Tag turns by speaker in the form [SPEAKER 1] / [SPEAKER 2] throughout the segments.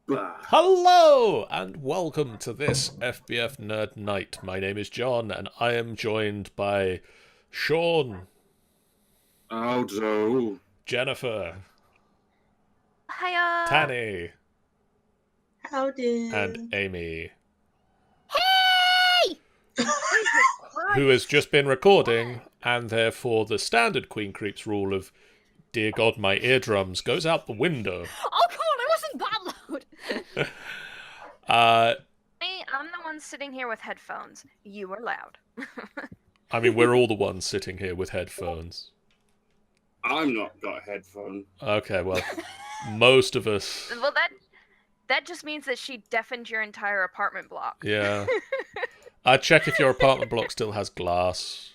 [SPEAKER 1] Bah.
[SPEAKER 2] Hello and welcome to this FBF Nerd Night. My name is John and I am joined by Sean,
[SPEAKER 1] Aldo.
[SPEAKER 2] Jennifer,
[SPEAKER 3] Hiya!
[SPEAKER 2] Tanny,
[SPEAKER 4] Howdy.
[SPEAKER 2] and Amy,
[SPEAKER 3] Hey!
[SPEAKER 2] who has just been recording, and therefore the standard Queen Creeps rule of "Dear God, my eardrums" goes out the window.
[SPEAKER 3] Oh, come on, it wasn't that loud!
[SPEAKER 5] I'm the one sitting here with headphones. You were loud.
[SPEAKER 2] I mean, we're all the ones sitting here with headphones.
[SPEAKER 1] I'm not got a headphone.
[SPEAKER 2] Okay, well, most of us.
[SPEAKER 5] Well, that just means that she deafened your entire apartment block.
[SPEAKER 2] Yeah. I'd check if your apartment block still has glass.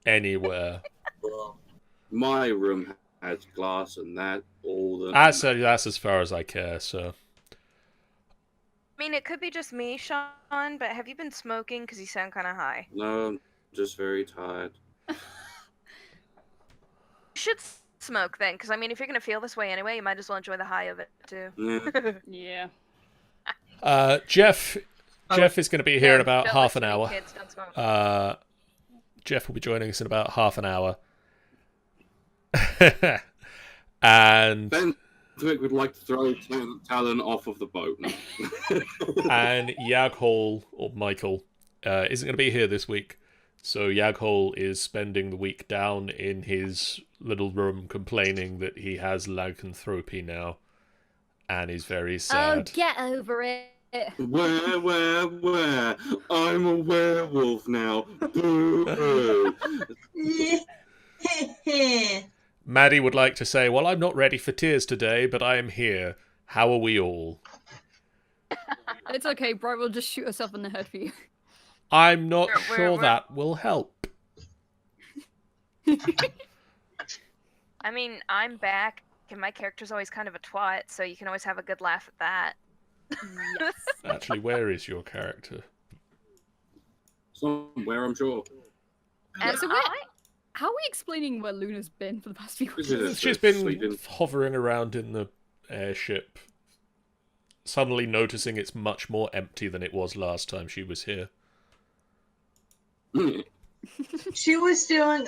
[SPEAKER 2] Anywhere.
[SPEAKER 1] Well, my room has glass and that all the.
[SPEAKER 2] That's as far as I care, so.
[SPEAKER 5] I mean, it could be just me, Sean, but have you been smoking? Because you sound kind of high.
[SPEAKER 1] No, I'm just very tired.
[SPEAKER 5] You should smoke then, because I mean, if you're going to feel this way anyway, you might as well enjoy the high of it, too.
[SPEAKER 1] Yeah.
[SPEAKER 3] Yeah.
[SPEAKER 2] Jeff is going to be here in about
[SPEAKER 5] Don't
[SPEAKER 2] half
[SPEAKER 5] listen
[SPEAKER 2] an
[SPEAKER 5] to me,
[SPEAKER 2] hour.
[SPEAKER 5] kids, don't smoke.
[SPEAKER 2] Jeff will be joining us in about half an hour. And
[SPEAKER 1] Ben Thwick would like to throw Talon off of the boat.
[SPEAKER 2] and Yaghol, or Michael, isn't going to be here this week. So Yaghol is spending the week down in his little room complaining that he has lycanthropy now. And is very
[SPEAKER 3] Oh,
[SPEAKER 2] sad.
[SPEAKER 3] get over it.
[SPEAKER 1] Where? I'm a werewolf now. Boo.
[SPEAKER 2] Maddie would like to say, well, I'm not ready for tears today, but I am here. How are we all?
[SPEAKER 6] It's okay, Bright will just shoot herself in the head for you.
[SPEAKER 2] I'm not
[SPEAKER 5] We're-
[SPEAKER 2] sure
[SPEAKER 5] we're-
[SPEAKER 2] that will help.
[SPEAKER 5] I mean, I'm back, and my character's always kind of a twat, so you can always have a good laugh at that.
[SPEAKER 6] Yes.
[SPEAKER 2] Actually, where is your character?
[SPEAKER 1] Somewhere, I'm sure.
[SPEAKER 5] And
[SPEAKER 6] So how are we explaining where Lunar's been for the past few weeks?
[SPEAKER 1] Is it-
[SPEAKER 2] She's been
[SPEAKER 1] sleeping.
[SPEAKER 2] hovering around in the airship, suddenly noticing it's much more empty than it was last time she was here.
[SPEAKER 4] She was doing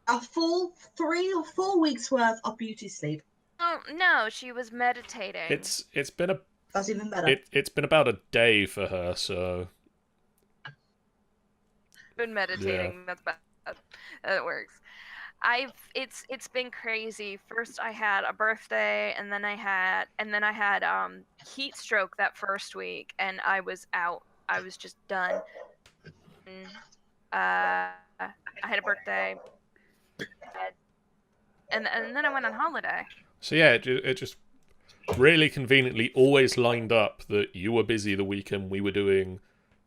[SPEAKER 4] a full 3 or 4 weeks worth of beauty sleep.
[SPEAKER 5] Oh, no, she was meditating.
[SPEAKER 2] It's been a
[SPEAKER 4] That's even better.
[SPEAKER 2] it's been about a day for her, so
[SPEAKER 5] Been meditating. That's bad. That works. It's been crazy. First I had a birthday, and then I had heat stroke that first week, and I was out. I was just done. I had a birthday, and then I went on holiday.
[SPEAKER 2] yeah, it just really conveniently always lined up that you were busy the weekend we were doing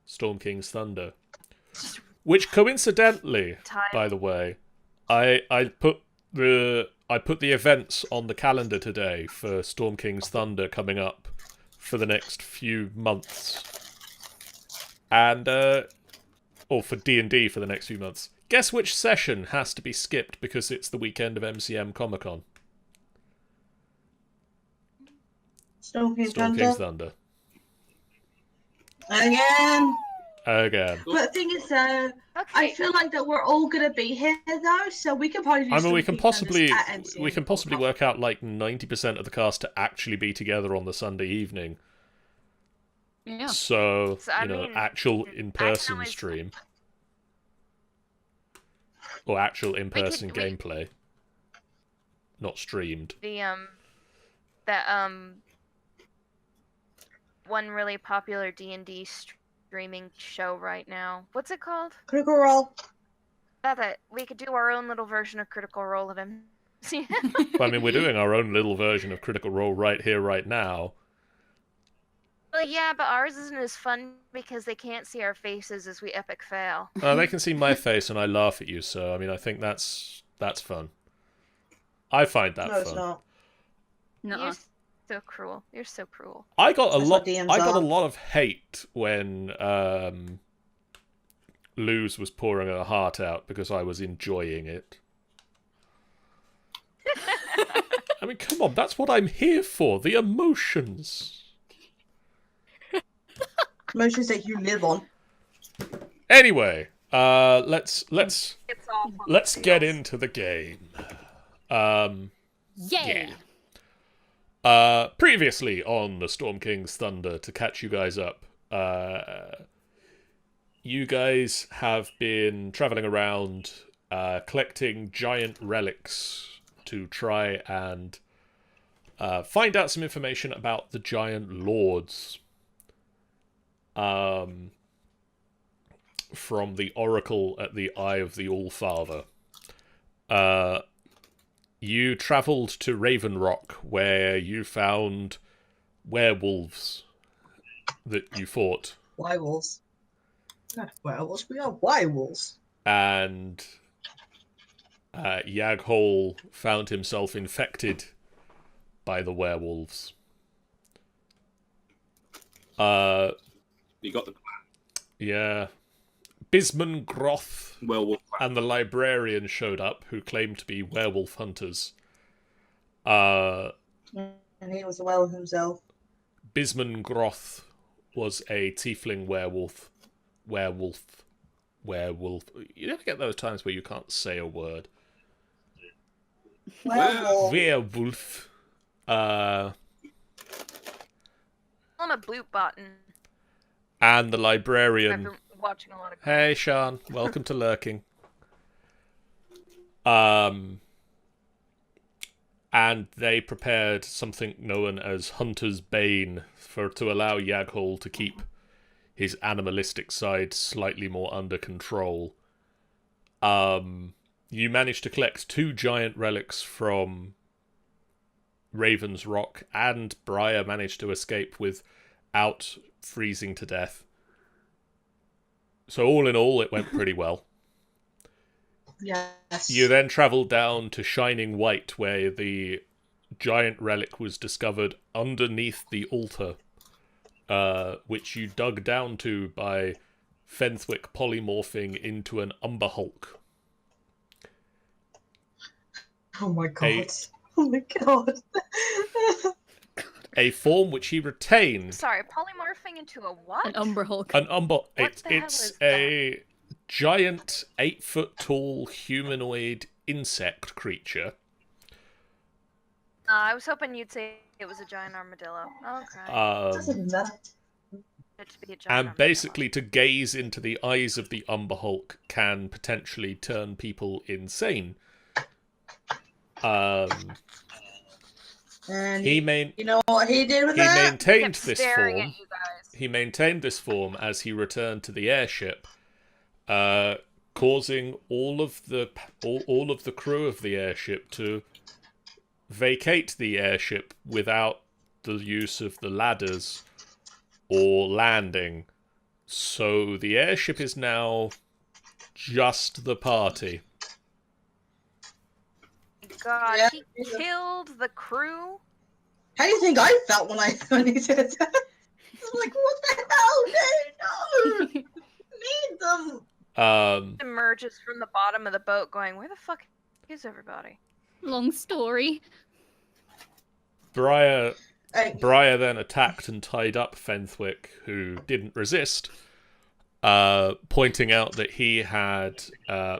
[SPEAKER 2] Storm King's Thunder. Which coincidentally, by the way, I put the events on the calendar today for Storm King's Thunder coming up for the next few months, and or for D&D for the next few months. Guess which session has to be skipped because it's the weekend of MCM Comic Con?
[SPEAKER 4] Storm King's
[SPEAKER 2] Storm King's
[SPEAKER 4] Thunder.
[SPEAKER 2] Thunder.
[SPEAKER 4] Again.
[SPEAKER 2] Again.
[SPEAKER 4] But the thing is, though,
[SPEAKER 5] Okay.
[SPEAKER 4] I feel like that we're all gonna be here though, so we can probably do
[SPEAKER 2] I mean,
[SPEAKER 4] Storm
[SPEAKER 2] we can
[SPEAKER 4] King's Thunder
[SPEAKER 2] possibly
[SPEAKER 4] at MCM.
[SPEAKER 2] we can possibly work out like 90% of the cast to actually be together on the Sunday evening.
[SPEAKER 6] Yeah.
[SPEAKER 2] So,
[SPEAKER 5] So, I mean,
[SPEAKER 2] actual
[SPEAKER 5] I
[SPEAKER 2] in-person
[SPEAKER 5] can always-
[SPEAKER 2] stream. Or actual in-person
[SPEAKER 5] we-
[SPEAKER 2] gameplay. Not streamed.
[SPEAKER 5] That one really popular D&D streaming show right now. What's it called?
[SPEAKER 4] Critical Role.
[SPEAKER 5] That we could do our own little version of Critical Role at MCM.
[SPEAKER 2] Well, I mean, we're doing our own little version of Critical Role right here, right now.
[SPEAKER 5] Well, yeah, but ours isn't as fun because they can't see our faces as we epic fail.
[SPEAKER 2] They can see my face and I laugh at you, so, I mean, I think that's fun. I find that
[SPEAKER 4] No,
[SPEAKER 2] fun.
[SPEAKER 4] it's not.
[SPEAKER 6] Nuh-uh.
[SPEAKER 5] You're so cruel. You're so cruel.
[SPEAKER 2] I got a
[SPEAKER 4] That's
[SPEAKER 2] lot.
[SPEAKER 4] what DMs
[SPEAKER 2] I got a
[SPEAKER 4] are.
[SPEAKER 2] lot of hate when Luz was pouring her heart out because I was enjoying it. I mean, come on, that's what I'm here for. The emotions.
[SPEAKER 4] Emotions that you live on.
[SPEAKER 2] Anyway, let's
[SPEAKER 5] It's all
[SPEAKER 2] get into the game.
[SPEAKER 3] Yay!
[SPEAKER 2] Previously on the Storm King's Thunder, to catch you guys up, you guys have been traveling around, collecting giant relics to try and find out some information about the giant lords. From the oracle at the Eye of the All-Father. You travelled to Raven Rock, where you found werewolves that you fought.
[SPEAKER 4] Werewolves. Not werewolves, we are werewolves.
[SPEAKER 2] And Yaghol found himself infected by the werewolves.
[SPEAKER 1] You got the
[SPEAKER 2] Yeah. Bisman Groth
[SPEAKER 1] werewolf.
[SPEAKER 2] and the librarian showed up, who claimed to be werewolf hunters.
[SPEAKER 4] And he was a werewolf himself.
[SPEAKER 2] Bisman Groth was a tiefling werewolf. You never get those times where you can't say a word.
[SPEAKER 4] Werewolf.
[SPEAKER 2] Werewolf.
[SPEAKER 5] on a bloop button.
[SPEAKER 2] And the
[SPEAKER 5] I've
[SPEAKER 2] librarian.
[SPEAKER 5] been watching a lot of.
[SPEAKER 2] Hey, Sean. Welcome to Lurking. And they prepared something known as Hunter's Bane to allow Yaghol to keep his animalistic side slightly more under control. You managed to collect 2 giant relics from Raven's Rock, and Briar managed to escape without freezing to death. So all in all, it went pretty well.
[SPEAKER 4] Yes.
[SPEAKER 2] You then travelled down to Shining White, where the giant relic was discovered underneath the altar, which you dug down to by Fenthwick polymorphing into an Umber Hulk.
[SPEAKER 4] Oh my god. Oh my god.
[SPEAKER 2] A form which he retained.
[SPEAKER 5] Sorry, polymorphing into a what?
[SPEAKER 6] An Umber Hulk.
[SPEAKER 2] An Umber...
[SPEAKER 5] What the hell
[SPEAKER 2] It's
[SPEAKER 5] is
[SPEAKER 2] a giant 8-foot-tall humanoid insect creature.
[SPEAKER 5] I was hoping you'd say it was a giant armadillo. Okay.
[SPEAKER 4] Doesn't matter.
[SPEAKER 5] It should be a giant
[SPEAKER 2] And
[SPEAKER 5] armadillo.
[SPEAKER 2] basically, to gaze into the eyes of the Umber Hulk can potentially turn people insane.
[SPEAKER 4] And
[SPEAKER 2] He
[SPEAKER 4] you know what he did with that?
[SPEAKER 2] maintained
[SPEAKER 5] Kept
[SPEAKER 2] this
[SPEAKER 5] staring
[SPEAKER 2] form.
[SPEAKER 5] at you guys.
[SPEAKER 2] He maintained this form as he returned to the airship, causing all of the crew of the airship to vacate the airship without the use of the ladders or landing. So the airship is now just the party.
[SPEAKER 5] God,
[SPEAKER 4] Yeah.
[SPEAKER 5] he killed the crew.
[SPEAKER 4] How do you think I felt when he said that? I'm like, what the hell, dude? No! Need them!
[SPEAKER 5] Emerges from the bottom of the boat going, where the fuck is everybody?
[SPEAKER 6] Long story.
[SPEAKER 2] Briar
[SPEAKER 4] Hey,
[SPEAKER 2] then attacked and tied up Fenthwick, who didn't resist, pointing out that he had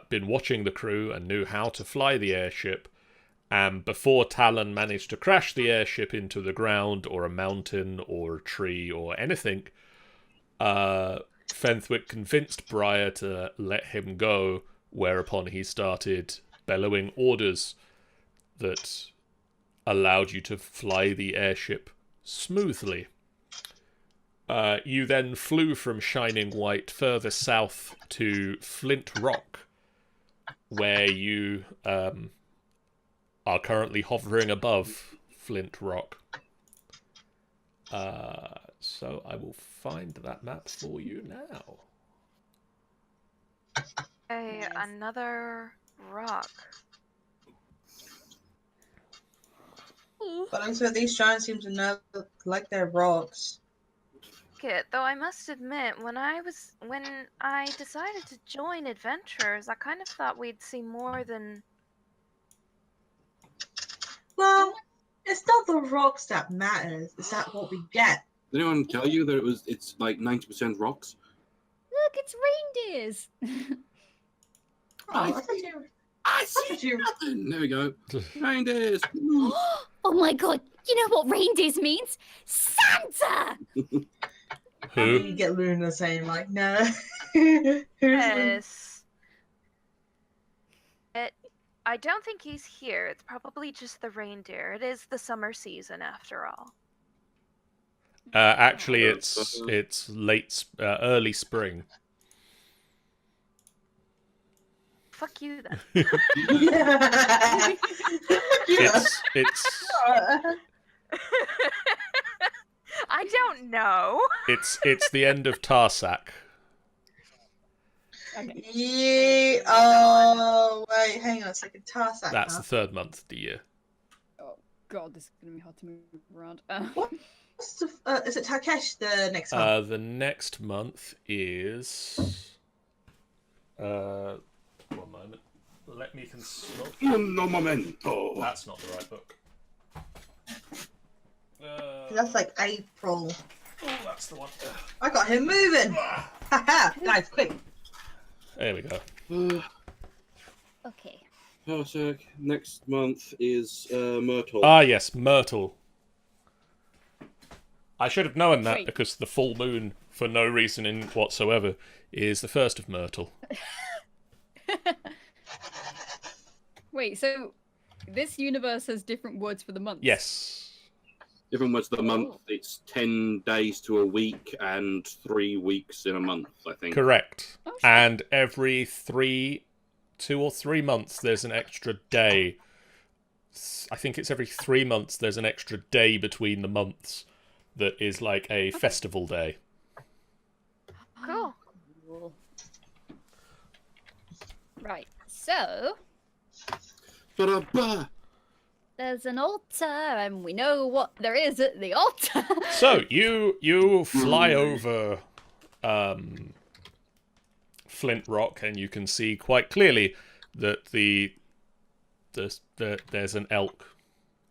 [SPEAKER 2] been watching the crew and knew how to fly the airship, and before Talon managed to crash the airship into the ground or a mountain or a tree or anything, Fenthwick convinced Briar to let him go, whereupon he started bellowing orders that allowed you to fly the airship smoothly. You then flew from Shining White further south to Flint Rock, where you are currently hovering above Flint Rock. So I will find that map for you now.
[SPEAKER 5] Hey, another rock.
[SPEAKER 4] but I'm sure these giants seem to know like they're rocks.
[SPEAKER 5] It, though I must admit, when I decided to join adventures, I kind of thought we'd see more than
[SPEAKER 4] Well, It's not the rocks that matters. It's that what we get.
[SPEAKER 1] Did anyone tell you that it's like 90% rocks?
[SPEAKER 6] Look, it's reindeers.
[SPEAKER 4] Oh, I thought you.
[SPEAKER 1] I
[SPEAKER 4] thought you.
[SPEAKER 1] Nothing. There we go. Reindeers.
[SPEAKER 3] Oh my god, you know what reindeers means? Santa!
[SPEAKER 4] How do
[SPEAKER 2] Who?
[SPEAKER 4] you get Lunar saying like, no? Who's Lunar?
[SPEAKER 5] Yes. I don't think he's here. It's probably just the reindeer. It is the summer season after all.
[SPEAKER 2] Actually, it's early spring.
[SPEAKER 5] Fuck you then.
[SPEAKER 2] It's
[SPEAKER 5] I don't know.
[SPEAKER 2] it's the end of Tarsak.
[SPEAKER 6] Okay.
[SPEAKER 4] Yeah. Oh wait, hang on a second. Tarsak.
[SPEAKER 2] That's the third month of the year.
[SPEAKER 6] Oh god, this is gonna be hard to move around.
[SPEAKER 4] What's the, is it Takesh the next month?
[SPEAKER 2] The next month is. One moment. Let me consult.
[SPEAKER 1] Un momento.
[SPEAKER 2] That's not the right book.
[SPEAKER 4] That's like April.
[SPEAKER 2] Oh, that's the one.
[SPEAKER 4] I got him moving. Haha, guys, quick.
[SPEAKER 2] There we go.
[SPEAKER 3] Okay.
[SPEAKER 1] Parsec. Next month is Myrtle.
[SPEAKER 2] Ah, yes, Myrtle. I should have known that
[SPEAKER 6] Wait.
[SPEAKER 2] because the full moon, for no reason in whatsoever, is the first of Myrtle.
[SPEAKER 6] Wait, so this universe has different words for the months?
[SPEAKER 2] Yes.
[SPEAKER 1] Different words of the month. It's 10 days to a week and 3 weeks in a month, I think.
[SPEAKER 2] Correct.
[SPEAKER 6] Oh, shit.
[SPEAKER 2] And every 2 or 3 months, there's an extra day. I think it's every 3 months, there's an extra day between the months that is like a festival day.
[SPEAKER 5] Cool.
[SPEAKER 3] Cool. Right, so
[SPEAKER 1] Ba-da-ba.
[SPEAKER 3] there's an altar, and we know what there is at the altar.
[SPEAKER 2] So you fly over Flint Rock, and you can see quite clearly that there's an elk.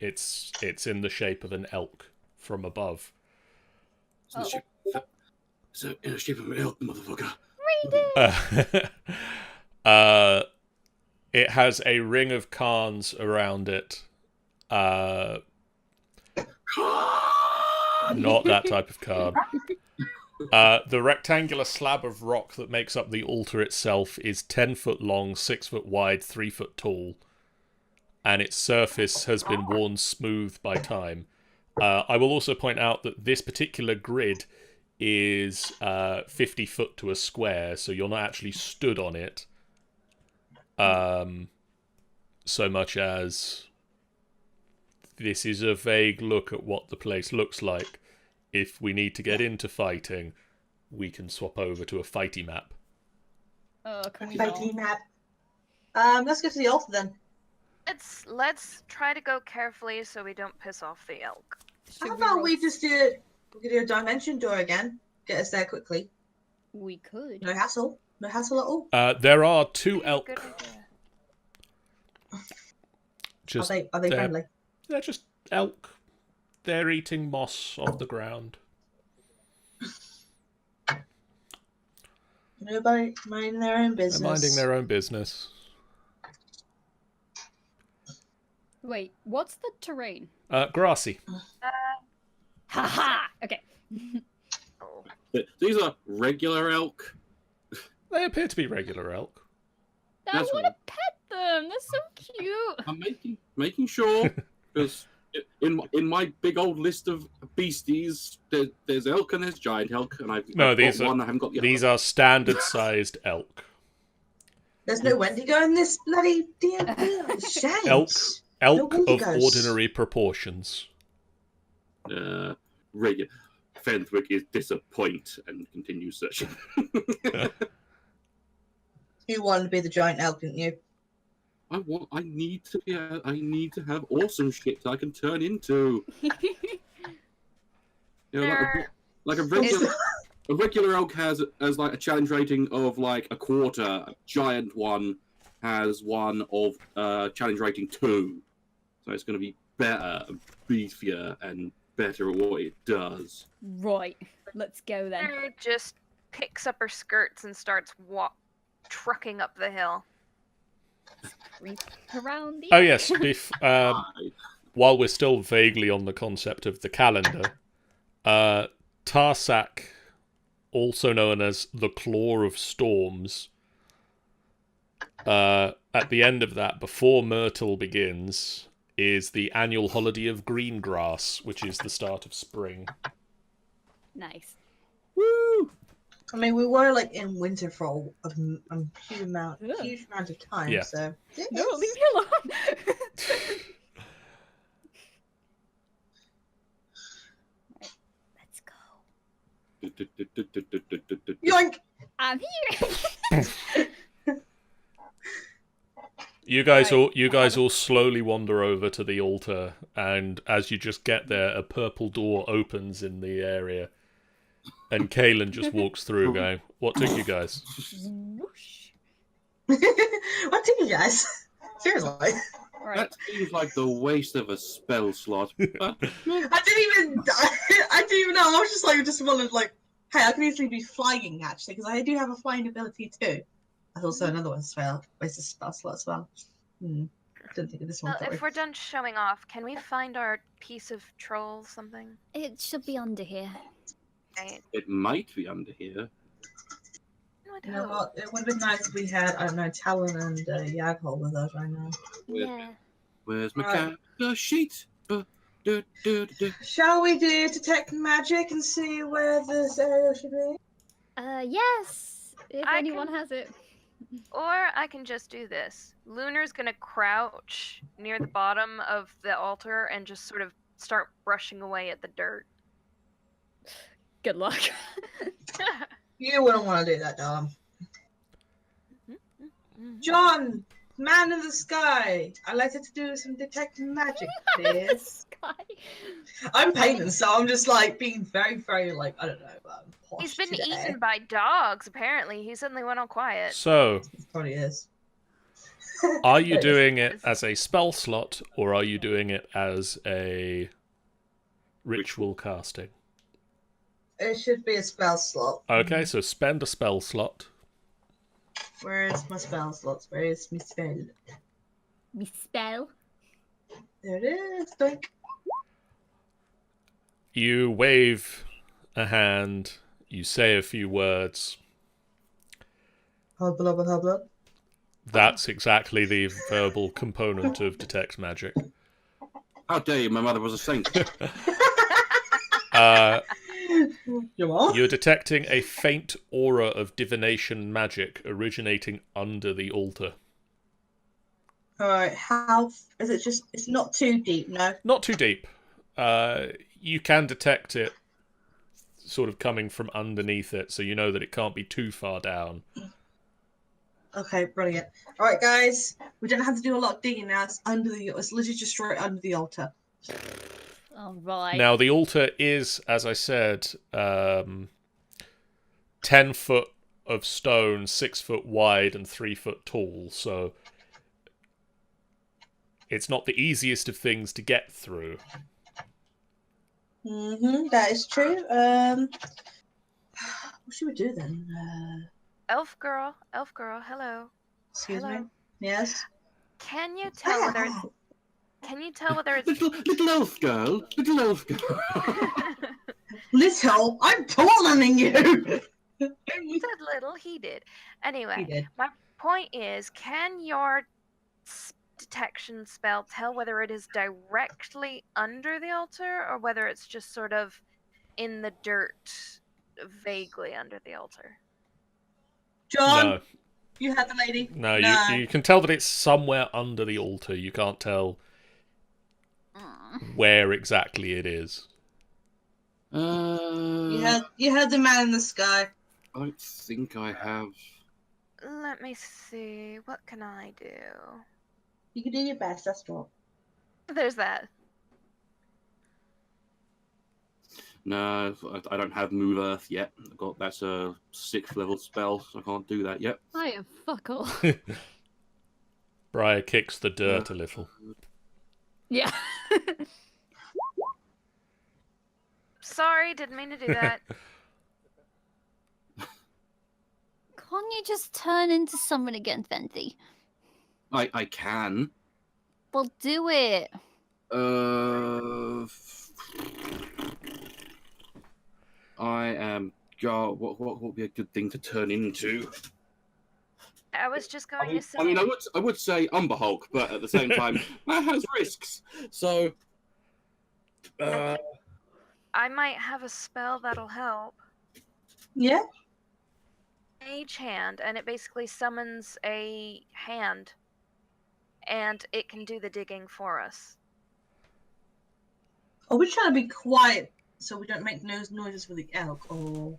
[SPEAKER 2] It's in the shape of an elk from above.
[SPEAKER 1] So in the shape of an elk, motherfucker.
[SPEAKER 2] It has a ring of cairns around it. Not that type of card. The rectangular slab of rock that makes up the altar itself is 10 foot long, 6 foot wide, 3 foot tall, and its surface has been worn smooth by time. I will also point out that this particular grid is 50 foot to a square, so you're not actually stood on it. So much as this is a vague look at what the place looks like. If we need to get into fighting, we can swap over to a fighty map.
[SPEAKER 6] Can we
[SPEAKER 4] Fighting map. Let's go to the altar then.
[SPEAKER 5] Let's try to go carefully so we don't piss off the elk.
[SPEAKER 4] How about we just do a dimension door again? Get us there quickly.
[SPEAKER 6] We could.
[SPEAKER 4] No hassle. No hassle at all.
[SPEAKER 2] There are 2 elk.
[SPEAKER 5] Good idea.
[SPEAKER 2] Just,
[SPEAKER 4] Are they friendly?
[SPEAKER 2] they're just elk. They're eating moss off the ground.
[SPEAKER 4] Nobody minding their own business.
[SPEAKER 2] They're minding their own business.
[SPEAKER 6] Wait, what's the terrain?
[SPEAKER 2] Grassy.
[SPEAKER 6] Haha! Okay.
[SPEAKER 5] Oh.
[SPEAKER 1] These are regular elk.
[SPEAKER 2] They appear to be regular elk.
[SPEAKER 6] I
[SPEAKER 1] That's
[SPEAKER 6] want to pet them. They're so cute.
[SPEAKER 1] I'm making sure, because in my big old list of beasties, there's elk and there's giant elk, and I've
[SPEAKER 2] These
[SPEAKER 1] got
[SPEAKER 2] are
[SPEAKER 1] one. I haven't got the
[SPEAKER 2] these
[SPEAKER 1] other.
[SPEAKER 2] are standard-sized elk.
[SPEAKER 4] There's no Wendigo in this bloody DMP. Shame.
[SPEAKER 2] Elk
[SPEAKER 4] No
[SPEAKER 2] of
[SPEAKER 4] Wendigos.
[SPEAKER 2] ordinary proportions.
[SPEAKER 1] Regular. Fenthwick is disappoint and continues searching.
[SPEAKER 4] You wanted to be the giant elk, didn't you?
[SPEAKER 1] I need to have awesome shit I can turn into. You know, like a regular elk has like a challenge rating of like a quarter. A giant one has one of challenge rating 2. So it's going to be better, beefier, and better at what it does.
[SPEAKER 6] Right. Let's go then.
[SPEAKER 5] Lunar just picks up her skirts and starts trucking up the hill.
[SPEAKER 6] Creep around the
[SPEAKER 2] Oh yes,
[SPEAKER 1] Right.
[SPEAKER 2] while we're still vaguely on the concept of the calendar, Tarsak, also known as the Claw of Storms, at the end of that, before Myrtle begins, is the annual holiday of green grass, which is the start of spring.
[SPEAKER 6] Nice.
[SPEAKER 1] Woo!
[SPEAKER 4] I mean, we were like in winter for a huge amount of time.
[SPEAKER 2] Yeah.
[SPEAKER 4] So
[SPEAKER 6] No, leave me alone.
[SPEAKER 3] Let's go.
[SPEAKER 4] Yoink!
[SPEAKER 6] I'm here.
[SPEAKER 2] You guys all slowly wander over to the altar, and as you just get there, a purple door opens in the area, and Kaelin just walks through, going, "What took you guys?"
[SPEAKER 6] Whoosh.
[SPEAKER 4] What did you guys? Seriously.
[SPEAKER 6] Right.
[SPEAKER 1] That seems like the waste of a spell slot.
[SPEAKER 4] I didn't even know. I was just wondered, like, hey, I can easily be flying actually, because I do have a flying ability too. That's also another one spell. Waste of spell slot as well. Didn't think of this one.
[SPEAKER 5] Well, if we're done showing off, can we find our piece of troll something?
[SPEAKER 3] It should be under here.
[SPEAKER 5] Right.
[SPEAKER 1] It might be under here.
[SPEAKER 4] You know what? It would have been nice if we had, I don't know, Talon and Yaghol with us right now.
[SPEAKER 3] Yeah.
[SPEAKER 1] Where's my
[SPEAKER 4] Right.
[SPEAKER 1] character sheet?
[SPEAKER 4] Shall we do detect magic and see where this area should be?
[SPEAKER 3] Yes. If
[SPEAKER 5] I
[SPEAKER 3] anyone
[SPEAKER 5] can-
[SPEAKER 3] has it.
[SPEAKER 5] Or I can just do this. Lunar's gonna crouch near the bottom of the altar and just sort of start brushing away at the dirt.
[SPEAKER 6] Good luck.
[SPEAKER 4] You wouldn't want to do that, Dom. John, man in the sky. I'd like to do some detect magic, please.
[SPEAKER 3] Sky.
[SPEAKER 4] I'm painting, so I'm just like being very, very like, I don't know. Posh
[SPEAKER 5] He's been
[SPEAKER 4] today.
[SPEAKER 5] eaten by dogs, apparently. He suddenly went all quiet.
[SPEAKER 2] So,
[SPEAKER 4] It probably is.
[SPEAKER 2] are you doing it as a spell slot, or are you doing it as a ritual casting?
[SPEAKER 4] It should be a spell slot.
[SPEAKER 2] Okay, so spend a spell slot.
[SPEAKER 4] Where is my spell slots? Where is my spell?
[SPEAKER 3] Me spell.
[SPEAKER 4] There it is. Think.
[SPEAKER 2] You wave a hand, you say a few words.
[SPEAKER 4] Hubba, hubba, hubba.
[SPEAKER 2] That's exactly the verbal component of detect magic.
[SPEAKER 1] How dare you? My mother was a saint.
[SPEAKER 4] You are?
[SPEAKER 2] You're detecting a faint aura of divination magic originating under the altar.
[SPEAKER 4] Alright, how is it just it's not too deep, no?
[SPEAKER 2] Not too deep. You can detect it sort of coming from underneath it, so you know that it can't be too far down.
[SPEAKER 4] Okay, brilliant. Alright guys, we don't have to do a lot of digging now, it's literally just straight under the altar.
[SPEAKER 3] All right.
[SPEAKER 2] Now, the altar is, as I said, 10 foot of stone, 6 foot wide, and 3 foot tall, so it's not the easiest of things to get through.
[SPEAKER 4] That is true. What should we do then?
[SPEAKER 5] Elf girl, hello.
[SPEAKER 4] Excuse me?
[SPEAKER 5] Hello.
[SPEAKER 4] Yes?
[SPEAKER 5] Can you tell whether it's
[SPEAKER 1] little elf girl. Little elf girl.
[SPEAKER 4] Little? I'm taller than you!
[SPEAKER 5] You said little, he did. Anyway,
[SPEAKER 4] He did.
[SPEAKER 5] my point is, can your detection spell tell whether it is directly under the altar or whether it's just sort of in the dirt, vaguely under the altar?
[SPEAKER 4] John,
[SPEAKER 2] No,
[SPEAKER 4] you had the lady.
[SPEAKER 2] no, you can tell that it's somewhere under the altar. You can't tell where exactly it is.
[SPEAKER 4] You had the man in the sky.
[SPEAKER 1] I don't think I have.
[SPEAKER 5] Let me see. What can I do?
[SPEAKER 4] You can do your best, that's all.
[SPEAKER 5] There's that.
[SPEAKER 1] No, I don't have Move Earth yet. That's a 6th level spell, so I can't do that yet.
[SPEAKER 6] I am fuck all.
[SPEAKER 2] Briar kicks the dirt a little.
[SPEAKER 3] Yeah.
[SPEAKER 5] Sorry, didn't mean to do that.
[SPEAKER 3] Can't you just turn into someone again, Fenty?
[SPEAKER 1] I can.
[SPEAKER 3] Well, do it.
[SPEAKER 1] I am. God, what would be a good thing to turn into?
[SPEAKER 5] I was just going to say.
[SPEAKER 1] I mean, I would say Umber Hulk, but at the same time, that has risks. So,
[SPEAKER 5] I might have a spell that'll help.
[SPEAKER 4] Yeah.
[SPEAKER 5] Mage hand, and it basically summons a hand, and it can do the digging for us.
[SPEAKER 4] Are we trying to be quiet so we don't make noises with the elk, or?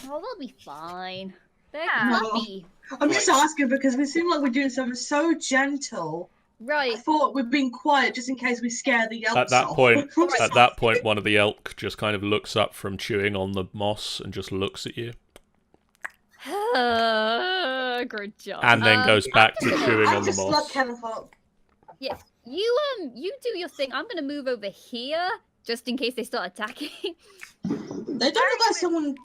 [SPEAKER 3] Oh, they'll be fine. They're
[SPEAKER 5] Yeah.
[SPEAKER 3] happy.
[SPEAKER 4] I'm just asking because we seem like we're doing something so gentle. I
[SPEAKER 3] Right.
[SPEAKER 4] thought we'd been quiet just in case we scare the elks
[SPEAKER 2] At that
[SPEAKER 4] off.
[SPEAKER 2] point, one of the elk just kind of looks up from chewing on the moss and just looks at you,
[SPEAKER 3] Good job.
[SPEAKER 2] and then goes back to chewing
[SPEAKER 4] I
[SPEAKER 2] on the
[SPEAKER 4] just love
[SPEAKER 2] moss.
[SPEAKER 4] Kenneth up.
[SPEAKER 3] Yeah. You do your thing. I'm gonna move over here just in case they start attacking.
[SPEAKER 4] They don't look like someone.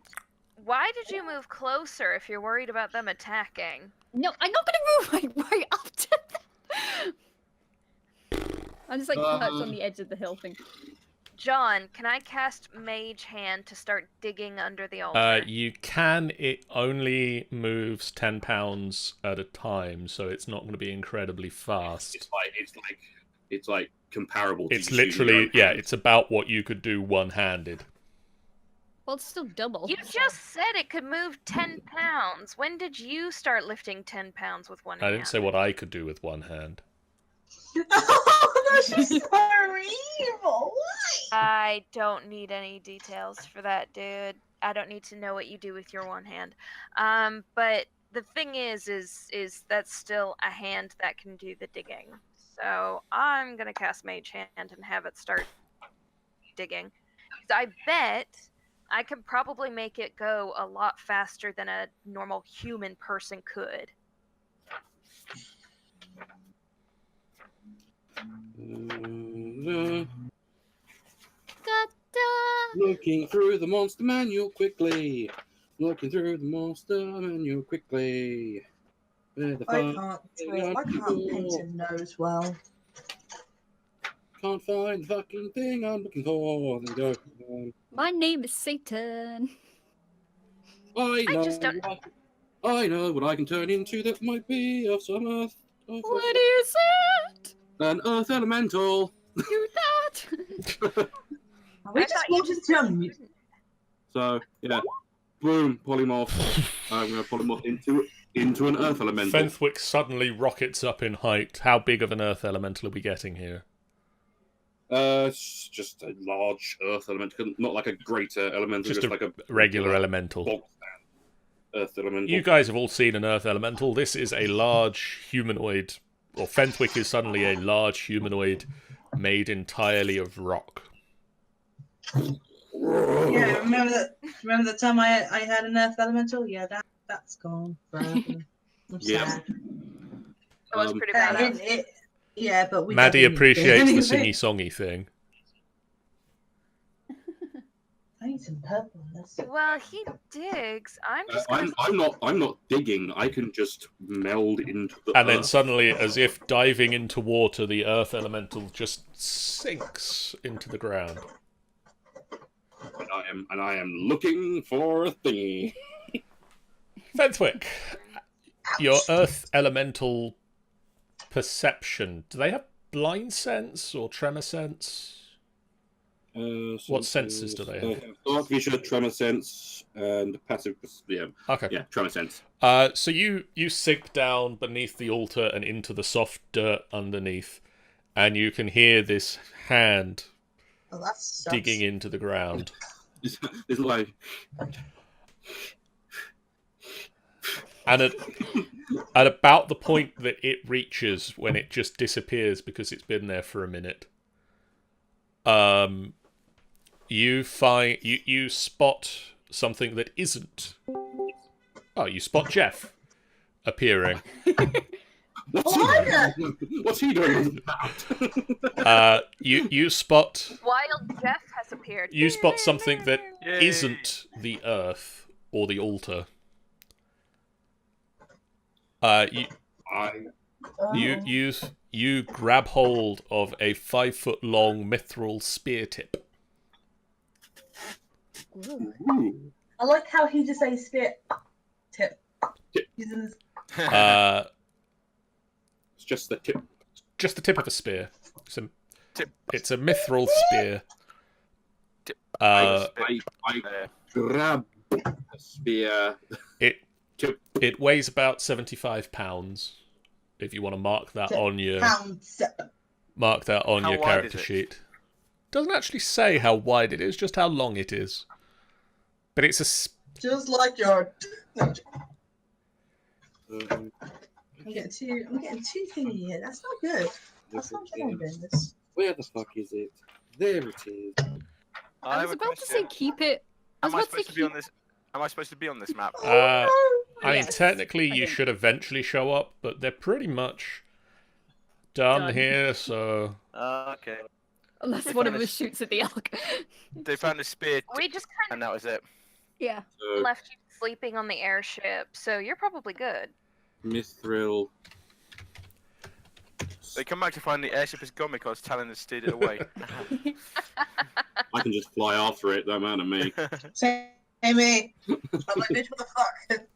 [SPEAKER 5] Why did you move closer if you're worried about them attacking?
[SPEAKER 3] No, I'm not gonna move right up to them. I'm just like perched on the edge of the hill thing.
[SPEAKER 5] John, can I cast Mage Hand to start digging under the altar?
[SPEAKER 2] You can. It only moves 10 pounds at a time, so it's not going to be incredibly fast.
[SPEAKER 1] It's like comparable. To
[SPEAKER 2] It's
[SPEAKER 1] just using your
[SPEAKER 2] literally,
[SPEAKER 1] own
[SPEAKER 2] yeah,
[SPEAKER 1] hand.
[SPEAKER 2] it's about what you could do one-handed.
[SPEAKER 3] Well, it's still double.
[SPEAKER 5] You just said it could move 10 pounds. When did you start lifting 10 pounds with one
[SPEAKER 2] I
[SPEAKER 5] hand?
[SPEAKER 2] didn't say what I could do with one hand.
[SPEAKER 4] Oh, that's just so evil. Why?
[SPEAKER 5] I don't need any details for that, dude. I don't need to know what you do with your one hand. But the thing is that's still a hand that can do the digging. So I'm gonna cast Mage Hand and have it start digging. 'Cause I bet I could probably make it go a lot faster than a normal human person could.
[SPEAKER 1] Looking through the monster manual quickly. Looking through the monster manual quickly. Where the
[SPEAKER 4] I
[SPEAKER 1] fuck
[SPEAKER 4] can't
[SPEAKER 1] they
[SPEAKER 4] talk. I
[SPEAKER 1] are
[SPEAKER 4] can't paint
[SPEAKER 1] people?
[SPEAKER 4] a nose well.
[SPEAKER 1] Can't find the fucking thing I'm looking for. There we go.
[SPEAKER 3] My name is Satan.
[SPEAKER 1] I know.
[SPEAKER 5] just don't-
[SPEAKER 1] I know what I can turn into that might be of some earth.
[SPEAKER 3] What is it?
[SPEAKER 1] An earth elemental.
[SPEAKER 3] Do that.
[SPEAKER 4] Are we
[SPEAKER 5] I
[SPEAKER 4] just
[SPEAKER 5] thought you
[SPEAKER 4] wanted
[SPEAKER 5] just
[SPEAKER 4] to
[SPEAKER 5] said-
[SPEAKER 4] unmute?
[SPEAKER 1] So yeah, boom, polymorph. I'm gonna polymorph into an earth elemental.
[SPEAKER 2] Fenthwick suddenly rockets up in height. How big of an earth elemental are we getting here?
[SPEAKER 1] It's just a large earth elemental, not like a greater elemental,
[SPEAKER 2] Just
[SPEAKER 1] just
[SPEAKER 2] a
[SPEAKER 1] like a
[SPEAKER 2] regular elemental.
[SPEAKER 1] bog stand earth elemental.
[SPEAKER 2] You guys have all seen an earth elemental. This is a large humanoid, or Fenthwick is suddenly a large humanoid made entirely of rock.
[SPEAKER 4] Yeah, remember the time I had an earth elemental? Yeah, that's gone forever. I'm
[SPEAKER 1] Yeah.
[SPEAKER 4] sad.
[SPEAKER 5] It was
[SPEAKER 1] Um,
[SPEAKER 5] pretty
[SPEAKER 4] I
[SPEAKER 5] bad.
[SPEAKER 4] mean, yeah, but we
[SPEAKER 2] Maddie
[SPEAKER 4] don't need
[SPEAKER 2] appreciates
[SPEAKER 4] to.
[SPEAKER 2] the singy-songy thing.
[SPEAKER 4] I need some purple in this.
[SPEAKER 5] Well, he digs. I'm just gonna.
[SPEAKER 1] I'm not digging. I can just meld into the
[SPEAKER 2] And then
[SPEAKER 1] earth.
[SPEAKER 2] suddenly, as if diving into water, the earth elemental just sinks into the ground.
[SPEAKER 1] And I am looking for a thingy.
[SPEAKER 2] Fenthwick, your earth elemental perception, do they have blind sense or tremor sense? What senses do they have?
[SPEAKER 1] Dark vision, tremor sense, and passive. Yeah,
[SPEAKER 2] Okay.
[SPEAKER 1] yeah, tremor sense.
[SPEAKER 2] So you sink down beneath the altar and into the soft dirt underneath, and you can hear this hand
[SPEAKER 4] Oh, that sucks.
[SPEAKER 2] digging into the ground.
[SPEAKER 1] It's like
[SPEAKER 2] And at about the point that it reaches, when it just disappears because it's been there for a minute, you find you spot something that isn't. Oh, you spot Jeff appearing.
[SPEAKER 1] What's he doing?
[SPEAKER 2] You spot
[SPEAKER 5] Wild Jeff has appeared.
[SPEAKER 2] you spot something that
[SPEAKER 7] Yay.
[SPEAKER 2] isn't the Earth or the altar. You grab hold of a 5-foot-long mithril spear tip.
[SPEAKER 1] Ooh.
[SPEAKER 4] I like how he just says spear tip.
[SPEAKER 1] Tip.
[SPEAKER 4] He's in his...
[SPEAKER 1] It's just the tip.
[SPEAKER 2] Just the tip of a spear.
[SPEAKER 7] Tip.
[SPEAKER 2] It's a mithril spear.
[SPEAKER 7] Tip.
[SPEAKER 1] I grab the spear.
[SPEAKER 2] It weighs about 75 pounds. If you want to mark that on your
[SPEAKER 7] How
[SPEAKER 2] your
[SPEAKER 7] wide
[SPEAKER 2] character
[SPEAKER 7] is it?
[SPEAKER 2] sheet. Doesn't actually say how wide it is, just how long it is. But it's a
[SPEAKER 4] just like your...
[SPEAKER 1] Um,
[SPEAKER 4] I'm getting too thingy here. That's not good. That's not good, this.
[SPEAKER 1] Where the fuck is it? There it is.
[SPEAKER 6] I was about to say keep it.
[SPEAKER 7] Am I supposed to be on this? Am I supposed to be on this map?
[SPEAKER 2] I mean,
[SPEAKER 6] Yes,
[SPEAKER 2] technically
[SPEAKER 6] I
[SPEAKER 2] you
[SPEAKER 6] think.
[SPEAKER 2] should eventually show up, but they're pretty much done
[SPEAKER 6] Done.
[SPEAKER 2] here, so...
[SPEAKER 7] Okay.
[SPEAKER 6] Unless
[SPEAKER 7] They
[SPEAKER 6] one of
[SPEAKER 7] found
[SPEAKER 6] us
[SPEAKER 7] a-
[SPEAKER 6] shoots at the elk.
[SPEAKER 7] They found a spear,
[SPEAKER 5] We just kind
[SPEAKER 7] and that was it.
[SPEAKER 6] Yeah.
[SPEAKER 5] of left you sleeping on the airship, so you're probably good.
[SPEAKER 1] Mithril.
[SPEAKER 7] They come back to find the airship is gone because Talon has steered it away.
[SPEAKER 1] I can just fly after it, don't matter to me.
[SPEAKER 4] Say me. I'm like, bitch, what the fuck?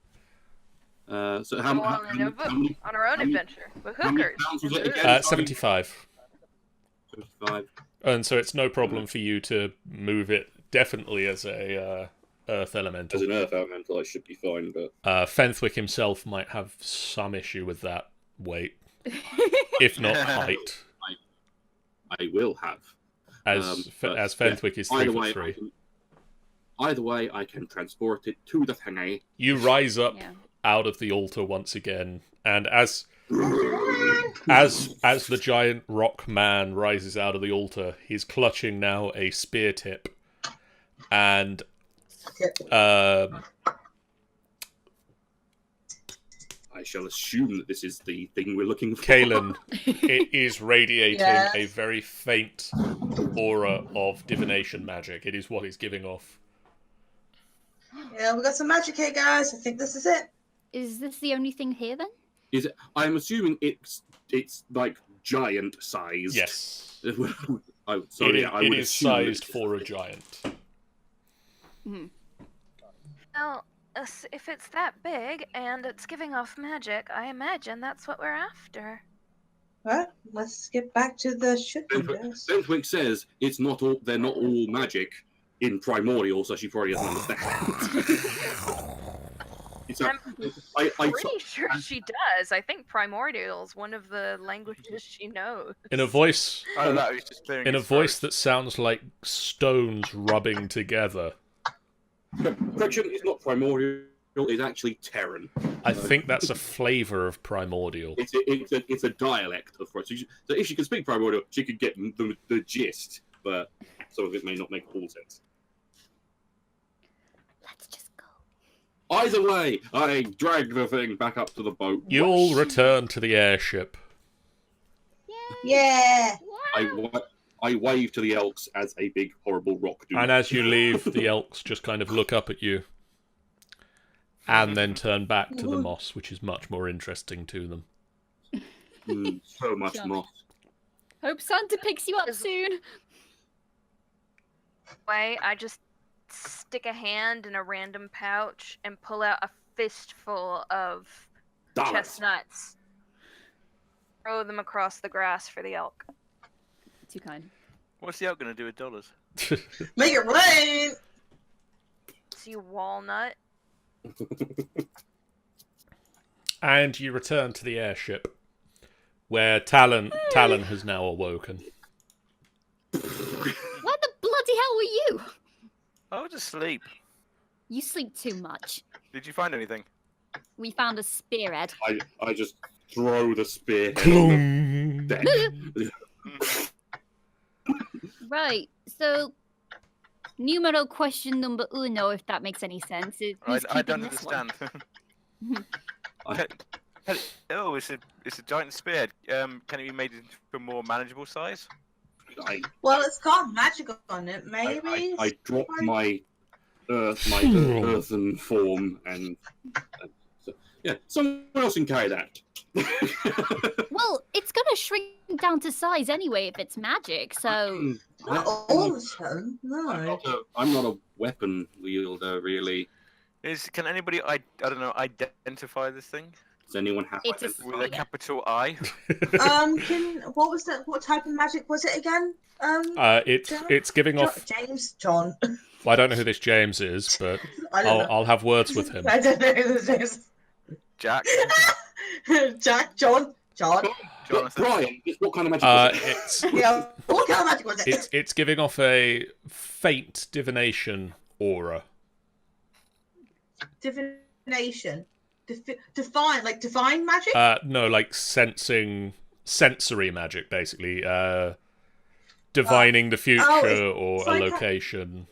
[SPEAKER 1] So
[SPEAKER 5] Go
[SPEAKER 1] how
[SPEAKER 5] on,
[SPEAKER 1] many,
[SPEAKER 5] on our own
[SPEAKER 1] how many-
[SPEAKER 5] adventure with
[SPEAKER 1] how many
[SPEAKER 5] hookers.
[SPEAKER 1] pounds was
[SPEAKER 5] and
[SPEAKER 1] it
[SPEAKER 5] booze.
[SPEAKER 1] again?
[SPEAKER 2] 75.
[SPEAKER 1] 75.
[SPEAKER 2] And so it's no problem for you to move it, definitely as a Earth Elemental.
[SPEAKER 1] As an Earth Elemental, I should be fine, but
[SPEAKER 2] Fenthwick himself might have some issue with that weight, if not height,
[SPEAKER 1] I will have.
[SPEAKER 2] as
[SPEAKER 1] But,
[SPEAKER 2] as Fenthwick is
[SPEAKER 1] Either
[SPEAKER 2] 3'3".
[SPEAKER 1] Either way, I can transport it to the thingy.
[SPEAKER 2] You rise up
[SPEAKER 6] Yeah.
[SPEAKER 2] out of the altar once again, and as the giant rock man rises out of the altar, he's clutching now a spear tip, and
[SPEAKER 1] I shall assume that this is the thing we're looking for.
[SPEAKER 2] Kalen, it is radiating
[SPEAKER 4] Yes.
[SPEAKER 2] a very faint aura of divination magic. It is what it's giving off.
[SPEAKER 4] Yeah, we got some magic here, guys. I think this is it.
[SPEAKER 3] Is this the only thing here then?
[SPEAKER 1] Is it? I'm assuming it's like giant sized.
[SPEAKER 2] Yes,
[SPEAKER 1] I
[SPEAKER 2] it
[SPEAKER 1] would
[SPEAKER 2] is
[SPEAKER 1] assume
[SPEAKER 2] sized
[SPEAKER 1] it's-
[SPEAKER 2] for a giant.
[SPEAKER 5] Well, if it's that big and it's giving off magic, I imagine that's what we're after.
[SPEAKER 4] Right, let's get back to the ship. guys.
[SPEAKER 1] Fenthwick says it's not all. They're not all magic in primordial, so she probably doesn't understand. It's a-
[SPEAKER 5] I'm
[SPEAKER 1] I
[SPEAKER 5] pretty sure she does. I think primordial is one of the languages she knows.
[SPEAKER 2] In a voice,
[SPEAKER 7] Oh, that was just clearing
[SPEAKER 2] in a
[SPEAKER 7] his
[SPEAKER 2] voice
[SPEAKER 7] throat.
[SPEAKER 2] that sounds like stones rubbing together.
[SPEAKER 1] correction, it's not primordial. It's actually Terran.
[SPEAKER 2] I think that's a flavour of primordial.
[SPEAKER 1] It's a dialect of course. So if she could speak primordial, she could get the gist, but some of it may not make all sense.
[SPEAKER 3] Let's just go.
[SPEAKER 1] Either way, I drag the thing back up to the boat.
[SPEAKER 2] You all return to the airship.
[SPEAKER 4] Yeah.
[SPEAKER 1] I wave to the elks as a big horrible rock do.
[SPEAKER 2] And as you leave, the elks just kind of look up at you. And then turn back to the moss, which is much more interesting to them.
[SPEAKER 1] So much
[SPEAKER 6] Charming.
[SPEAKER 1] moss.
[SPEAKER 6] Hope Santa picks you up soon.
[SPEAKER 5] Way, I just stick a hand in a random pouch and pull out a fistful of
[SPEAKER 1] Dollars.
[SPEAKER 5] chestnuts. Throw them across the grass for the elk.
[SPEAKER 6] Too kind.
[SPEAKER 7] What's the elk going to do with dollars?
[SPEAKER 4] Make it rain.
[SPEAKER 5] See walnut.
[SPEAKER 2] And you return to the airship, where Talon has now awoken.
[SPEAKER 3] Where the bloody hell were you?
[SPEAKER 7] I was asleep.
[SPEAKER 3] You sleep too much.
[SPEAKER 7] Did you find anything?
[SPEAKER 3] We found a spearhead.
[SPEAKER 1] I just throw the spearhead on the deck.
[SPEAKER 3] Right, so numero question number uno, if that makes any sense. Is
[SPEAKER 7] I
[SPEAKER 3] who's
[SPEAKER 7] don't
[SPEAKER 3] keeping this one?
[SPEAKER 7] understand. Oh, it's a giant spear. Can it be made into a more manageable size?
[SPEAKER 4] Well, it's got magic on it. Maybe.
[SPEAKER 1] I dropped my earthen form, and so, yeah, someone else can carry that.
[SPEAKER 3] Well, it's gonna shrink down to size anyway if it's magic. So
[SPEAKER 4] Not all the time. No.
[SPEAKER 1] I'm not a weapon wielder, really.
[SPEAKER 7] Can anybody don't know, identify this thing
[SPEAKER 1] Does anyone have
[SPEAKER 3] It's a
[SPEAKER 1] identifier?
[SPEAKER 7] with a capital I?
[SPEAKER 4] What was that? What type of magic was it again?
[SPEAKER 2] It's giving off.
[SPEAKER 4] John.
[SPEAKER 2] Well, I don't know who this James is, but
[SPEAKER 4] I don't know.
[SPEAKER 2] I'll have words with him.
[SPEAKER 4] I don't know who this is.
[SPEAKER 7] Jack.
[SPEAKER 4] Jack. John.
[SPEAKER 7] Jonathan.
[SPEAKER 1] Brian, what kind of magic is it?
[SPEAKER 4] Yeah. What kind of magic was it?
[SPEAKER 2] It's giving off a faint divination aura.
[SPEAKER 4] Divination. Divine magic?
[SPEAKER 2] No, like sensory magic, basically. Divining the future or a
[SPEAKER 4] like
[SPEAKER 2] location.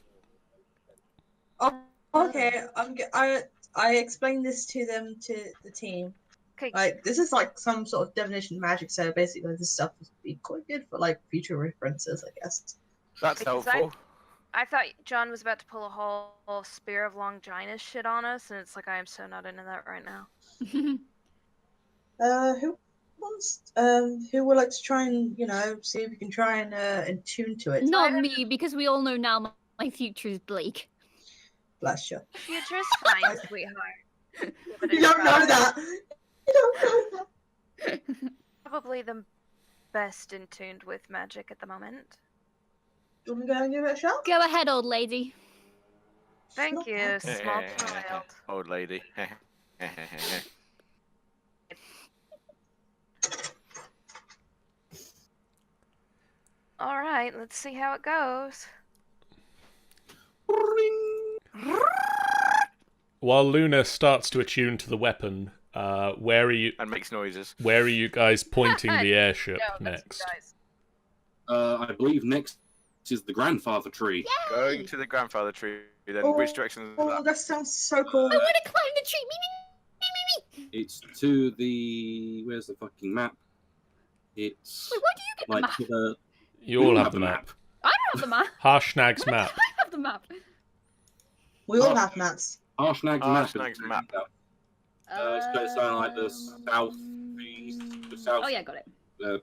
[SPEAKER 4] Okay. I explained this to the team.
[SPEAKER 5] Okay.
[SPEAKER 4] Like, this is like some sort of divination magic, so basically this stuff would be quite good for like future references, I guess.
[SPEAKER 7] That's
[SPEAKER 5] Because
[SPEAKER 7] helpful.
[SPEAKER 5] I thought John was about to pull a whole Spear of Longinus shit on us, and it's like I am so not into that right now.
[SPEAKER 4] Who would like to try and, see if we can try and attune to it?
[SPEAKER 3] not me, because we all know now my future is bleak.
[SPEAKER 4] Bless you.
[SPEAKER 5] The future is fine, sweetheart.
[SPEAKER 4] You don't know that. You don't know that.
[SPEAKER 5] Probably the best in tuned with magic at the moment.
[SPEAKER 4] Do you want to go and give it a shot?
[SPEAKER 3] Go ahead, old lady.
[SPEAKER 5] Thank
[SPEAKER 4] Not
[SPEAKER 5] you,
[SPEAKER 4] bad.
[SPEAKER 5] small child.
[SPEAKER 7] Old lady.
[SPEAKER 5] All right, let's see how it goes.
[SPEAKER 2] While Lunar starts to attune to the weapon, where are you?
[SPEAKER 7] And makes noises.
[SPEAKER 2] Where are you guys pointing the airship
[SPEAKER 5] No, that's
[SPEAKER 2] next?
[SPEAKER 5] you guys.
[SPEAKER 1] I believe next is the grandfather tree.
[SPEAKER 7] Going to the grandfather tree. Then which direction is
[SPEAKER 4] Oh,
[SPEAKER 7] that?
[SPEAKER 4] that sounds so cool.
[SPEAKER 3] I want to climb the tree. Me.
[SPEAKER 1] It's to the... Where's the fucking map? It's
[SPEAKER 3] Wait, why do you get the
[SPEAKER 1] like
[SPEAKER 3] map?
[SPEAKER 1] to the...
[SPEAKER 2] You all have the map.
[SPEAKER 3] I don't have the map.
[SPEAKER 2] Harshnag's map.
[SPEAKER 3] I have the map.
[SPEAKER 4] We all have maps.
[SPEAKER 1] Harshnag's map.
[SPEAKER 7] Harshnag's map.
[SPEAKER 1] It's goes down like the southeast, the south,
[SPEAKER 3] Oh yeah, got it.
[SPEAKER 1] the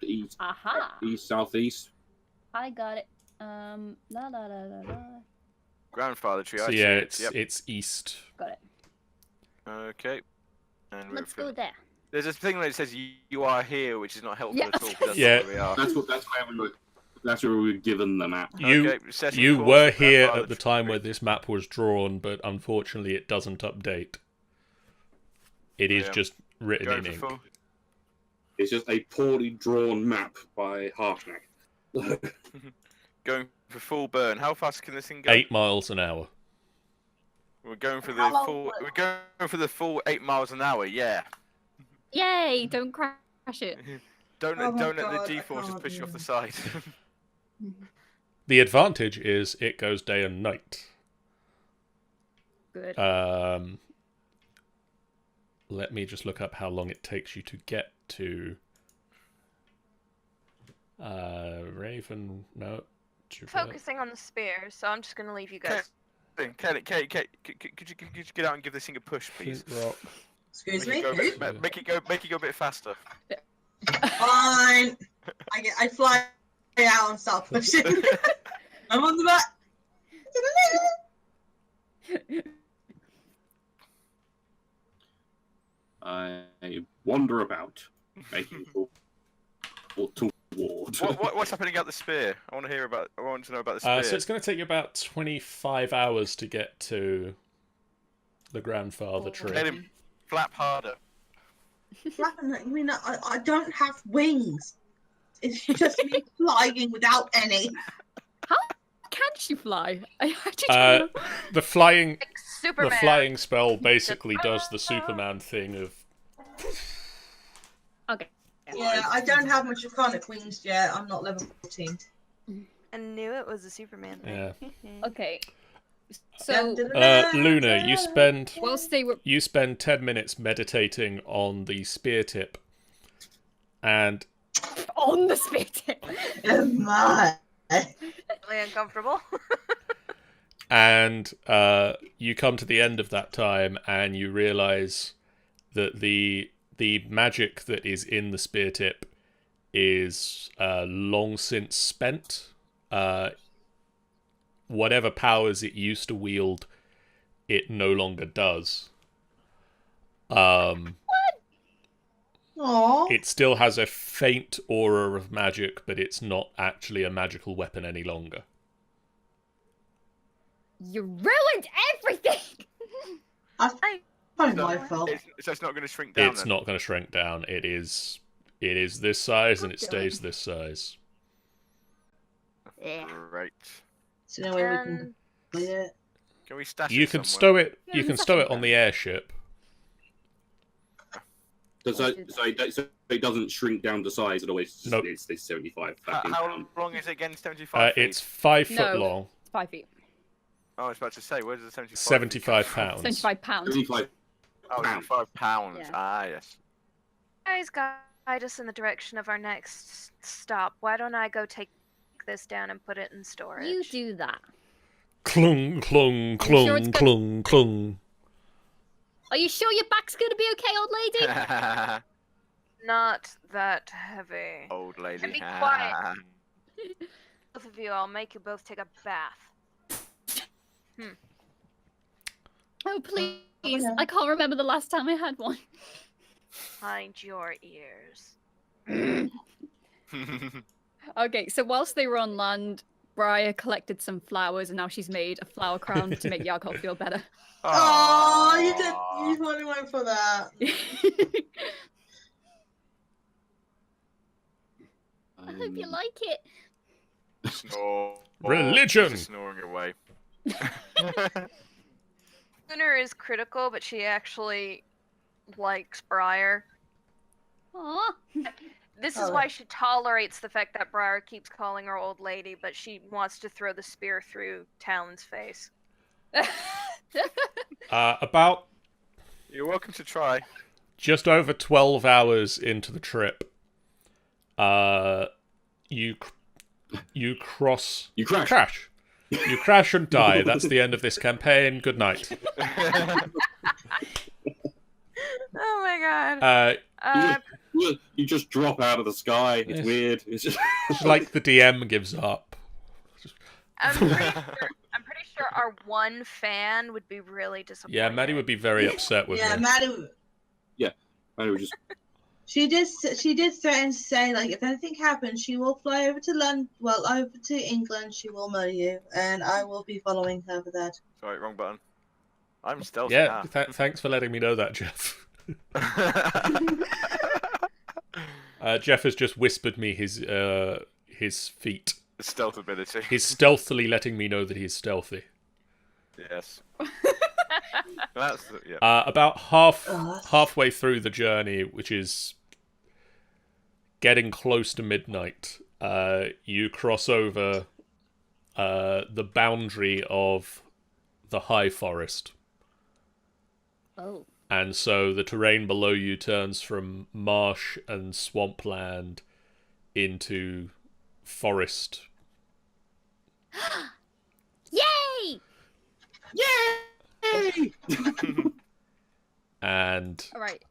[SPEAKER 1] east,
[SPEAKER 3] Aha.
[SPEAKER 1] east, southeast.
[SPEAKER 3] I got it. La la la la la.
[SPEAKER 7] Grandfather tree.
[SPEAKER 2] So
[SPEAKER 7] I see
[SPEAKER 2] yeah,
[SPEAKER 7] it. Yep.
[SPEAKER 2] it's east.
[SPEAKER 3] Got it.
[SPEAKER 7] Okay. And
[SPEAKER 3] Let's go there.
[SPEAKER 7] There's this thing that says you are here, which is not helpful
[SPEAKER 3] Yeah.
[SPEAKER 7] at all. But that's
[SPEAKER 2] Yeah.
[SPEAKER 7] not where we are.
[SPEAKER 1] That's where we were given the map.
[SPEAKER 7] Okay, setting
[SPEAKER 2] You
[SPEAKER 7] course
[SPEAKER 2] were
[SPEAKER 7] for
[SPEAKER 2] here
[SPEAKER 7] grandfather
[SPEAKER 2] at the time
[SPEAKER 7] tree.
[SPEAKER 2] where this map was drawn, but unfortunately it doesn't update. It is
[SPEAKER 7] Yeah.
[SPEAKER 2] just written
[SPEAKER 7] Going
[SPEAKER 2] in
[SPEAKER 7] for
[SPEAKER 2] ink.
[SPEAKER 7] full.
[SPEAKER 1] It's just a poorly drawn map by Harshnag.
[SPEAKER 7] Going for full burn. How fast can this thing go?
[SPEAKER 2] 8 miles an hour.
[SPEAKER 7] We're going for
[SPEAKER 4] How
[SPEAKER 7] the
[SPEAKER 4] long
[SPEAKER 7] full.
[SPEAKER 4] will it-
[SPEAKER 7] We're going for the full 8 miles an hour. Yeah.
[SPEAKER 3] Yay! Don't crash it.
[SPEAKER 7] Don't
[SPEAKER 4] Oh my
[SPEAKER 7] don't let
[SPEAKER 4] God,
[SPEAKER 7] the
[SPEAKER 4] I
[SPEAKER 7] G-forces
[SPEAKER 4] can't
[SPEAKER 7] push you off
[SPEAKER 4] do
[SPEAKER 7] the side.
[SPEAKER 2] The advantage is it goes day and night.
[SPEAKER 3] Good.
[SPEAKER 2] Let me just look up how long it takes you to get to Raven. No.
[SPEAKER 5] Focusing on the spear, so I'm just gonna leave you guys.
[SPEAKER 7] Kelly, could you get out and give this thing a push, please?
[SPEAKER 2] Flint Rock.
[SPEAKER 4] Excuse
[SPEAKER 7] Make
[SPEAKER 4] me.
[SPEAKER 7] it go a bit- make it go a bit faster.
[SPEAKER 4] Fine. I fly out and start pushing. I'm on the back.
[SPEAKER 1] I wander about, making or toward.
[SPEAKER 7] What's happening out the spear? I want to know about the spear.
[SPEAKER 2] So it's going to take you about 25 hours to get to the grandfather tree.
[SPEAKER 7] Let him flap harder.
[SPEAKER 4] Flapping, I mean, I don't have wings. It's just me flying without any.
[SPEAKER 6] Can she fly? I actually
[SPEAKER 2] Uh,
[SPEAKER 6] don't know.
[SPEAKER 2] the flying
[SPEAKER 5] Like Superman.
[SPEAKER 2] the flying spell basically does the Superman thing of
[SPEAKER 3] Okay.
[SPEAKER 4] Yeah, I don't have much iconic wings yet. I'm not level 14.
[SPEAKER 5] I knew it was a Superman thing.
[SPEAKER 2] yeah.
[SPEAKER 3] Okay. So,
[SPEAKER 2] Lunar,
[SPEAKER 3] whilst they were...
[SPEAKER 2] you spend 10 minutes meditating on the spear tip, and
[SPEAKER 3] On the spear tip!
[SPEAKER 4] My.
[SPEAKER 5] Really uncomfortable.
[SPEAKER 2] and you come to the end of that time, and you realize that the magic that is in the spear tip is long since spent. Whatever powers it used to wield, it no longer does.
[SPEAKER 4] Aww.
[SPEAKER 2] It still has a faint aura of magic, but it's not actually a magical weapon any longer.
[SPEAKER 3] You ruined everything!
[SPEAKER 4] Probably my fault.
[SPEAKER 7] So it's not going to shrink down.
[SPEAKER 2] It's not going to shrink down. It is this size, and it stays this size.
[SPEAKER 3] Yeah.
[SPEAKER 7] Right.
[SPEAKER 4] So no way we can complete it.
[SPEAKER 7] Can we stash
[SPEAKER 2] You
[SPEAKER 7] it
[SPEAKER 2] can
[SPEAKER 7] somewhere?
[SPEAKER 2] stow it. You can stow it on the airship.
[SPEAKER 1] So it doesn't shrink down to size at all. It's just
[SPEAKER 2] Nope.
[SPEAKER 1] it's 75.
[SPEAKER 7] How long is it again? 75 feet?
[SPEAKER 2] It's 5 foot
[SPEAKER 3] No.
[SPEAKER 2] long.
[SPEAKER 3] It's 5 feet.
[SPEAKER 7] Oh, I was about to say, where's the 75?
[SPEAKER 2] 75 pounds.
[SPEAKER 3] 75 pounds.
[SPEAKER 1] 75.
[SPEAKER 7] Oh, 75 pounds.
[SPEAKER 3] Yeah.
[SPEAKER 7] Ah, yes.
[SPEAKER 5] Guys, guide us in the direction of our next stop. Why don't I go take this down and put it in storage?
[SPEAKER 3] You do that.
[SPEAKER 2] Clung, clung,
[SPEAKER 3] sure
[SPEAKER 2] clung,
[SPEAKER 3] it's good?
[SPEAKER 2] clung, clung.
[SPEAKER 3] Are you sure your back's gonna be okay, old lady?
[SPEAKER 5] Not that heavy.
[SPEAKER 7] Old lady.
[SPEAKER 5] And be quiet. Both of you, I'll make you both take a bath.
[SPEAKER 3] Oh, please.
[SPEAKER 4] Okay.
[SPEAKER 3] I can't remember the last time I had one.
[SPEAKER 5] Mind your ears.
[SPEAKER 3] Okay, so whilst they were on land, Briar collected some flowers and now she's made a flower crown to make Yarkov feel better.
[SPEAKER 4] Oh, you did. You totally went for that.
[SPEAKER 3] I hope you like it.
[SPEAKER 7] Snore.
[SPEAKER 2] Religion!
[SPEAKER 7] Just snoring away.
[SPEAKER 5] Lunar is critical, but she actually likes Briar.
[SPEAKER 3] Aw.
[SPEAKER 5] This is
[SPEAKER 4] Oh.
[SPEAKER 5] why she tolerates the fact that Briar keeps calling her old lady, but she wants to throw the spear through Talon's face.
[SPEAKER 2] About
[SPEAKER 7] You're welcome to try.
[SPEAKER 2] just over 12 hours into the trip, you cross.
[SPEAKER 1] You crash.
[SPEAKER 2] Crash. You crash and die. That's the end of this campaign. Good night.
[SPEAKER 5] Oh my god.
[SPEAKER 1] You just drop out of the sky. It's
[SPEAKER 2] Yes.
[SPEAKER 1] weird. It's just
[SPEAKER 2] Like the DM gives up.
[SPEAKER 5] I'm pretty sure our one fan would be really disappointed.
[SPEAKER 2] Yeah, Maddie would be very upset with
[SPEAKER 4] Yeah,
[SPEAKER 2] me.
[SPEAKER 4] Maddie.
[SPEAKER 1] I was just
[SPEAKER 4] She did threaten to say, like, if anything happens, she will fly over to London, well, over to England. She will murder you, and I will be following her for that.
[SPEAKER 7] Sorry, wrong button. I'm stealthy
[SPEAKER 2] Yeah,
[SPEAKER 7] now.
[SPEAKER 2] thanks for letting me know that, Jeff. Jeff has just whispered me his feat.
[SPEAKER 7] Stealth ability.
[SPEAKER 2] He's stealthily letting me know that he's stealthy.
[SPEAKER 7] Yes. That's the, yeah.
[SPEAKER 2] About
[SPEAKER 4] Oh,
[SPEAKER 2] halfway through the journey, which is getting close to midnight, you cross over the boundary of the high forest.
[SPEAKER 3] Oh.
[SPEAKER 2] And so the terrain below you turns from marsh and swampland into forest.
[SPEAKER 3] Yay!
[SPEAKER 1] yay!
[SPEAKER 2] And
[SPEAKER 3] Alright.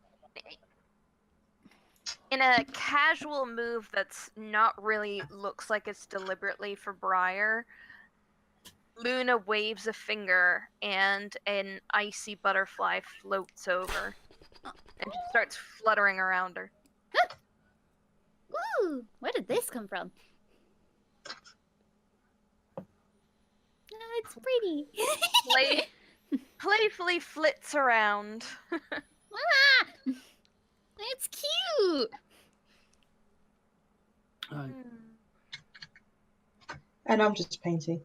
[SPEAKER 5] In a casual move that's not really looks like it's deliberately for Briar, Luna waves a finger and an icy butterfly floats over and just starts fluttering around her.
[SPEAKER 3] Ooh, where did this come from? It's pretty.
[SPEAKER 5] Playfully flits around.
[SPEAKER 3] Ah! It's cute.
[SPEAKER 4] And I'm just painting.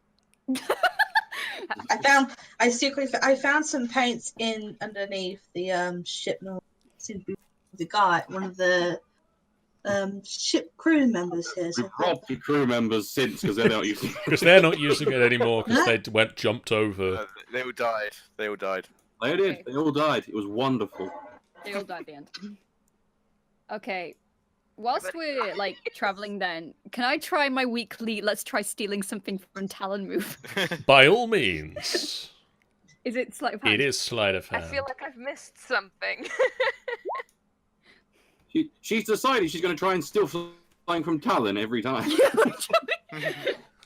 [SPEAKER 4] I found some paints in underneath the ship. No, the guy, one of the ship crew members here.
[SPEAKER 1] We've
[SPEAKER 4] So
[SPEAKER 1] robbed the crew members since because they're not using
[SPEAKER 2] Because they're not using it anymore because they jumped over.
[SPEAKER 7] They all died. They all died.
[SPEAKER 1] They did. They all died. It was wonderful.
[SPEAKER 6] They all died at the end. Okay. Whilst we're like traveling then, can I try my weekly let's try stealing something from Talon move?
[SPEAKER 2] By all means.
[SPEAKER 6] Is it sleight of hand?
[SPEAKER 2] It is sleight of
[SPEAKER 5] I
[SPEAKER 2] hand.
[SPEAKER 5] feel like I've missed something.
[SPEAKER 1] She's decided she's going to try and steal flying from Talon every time.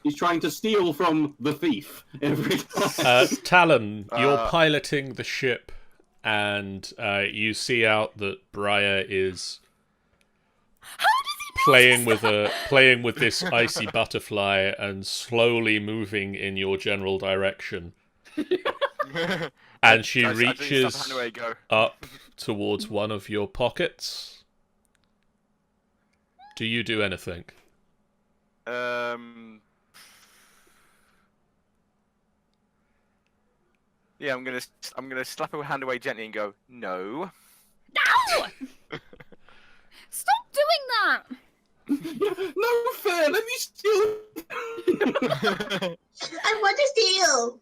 [SPEAKER 1] She's trying to steal from the thief every time.
[SPEAKER 2] Talon, you're piloting the ship, and you see out that Briar is playing with this icy butterfly and slowly moving in your general direction. And she reaches up towards one of your pockets. Do you do anything?
[SPEAKER 7] Yeah, I'm gonna slap her hand away gently and go, no.
[SPEAKER 6] No! Stop doing that!
[SPEAKER 1] No fair, let me steal.
[SPEAKER 4] I want to steal.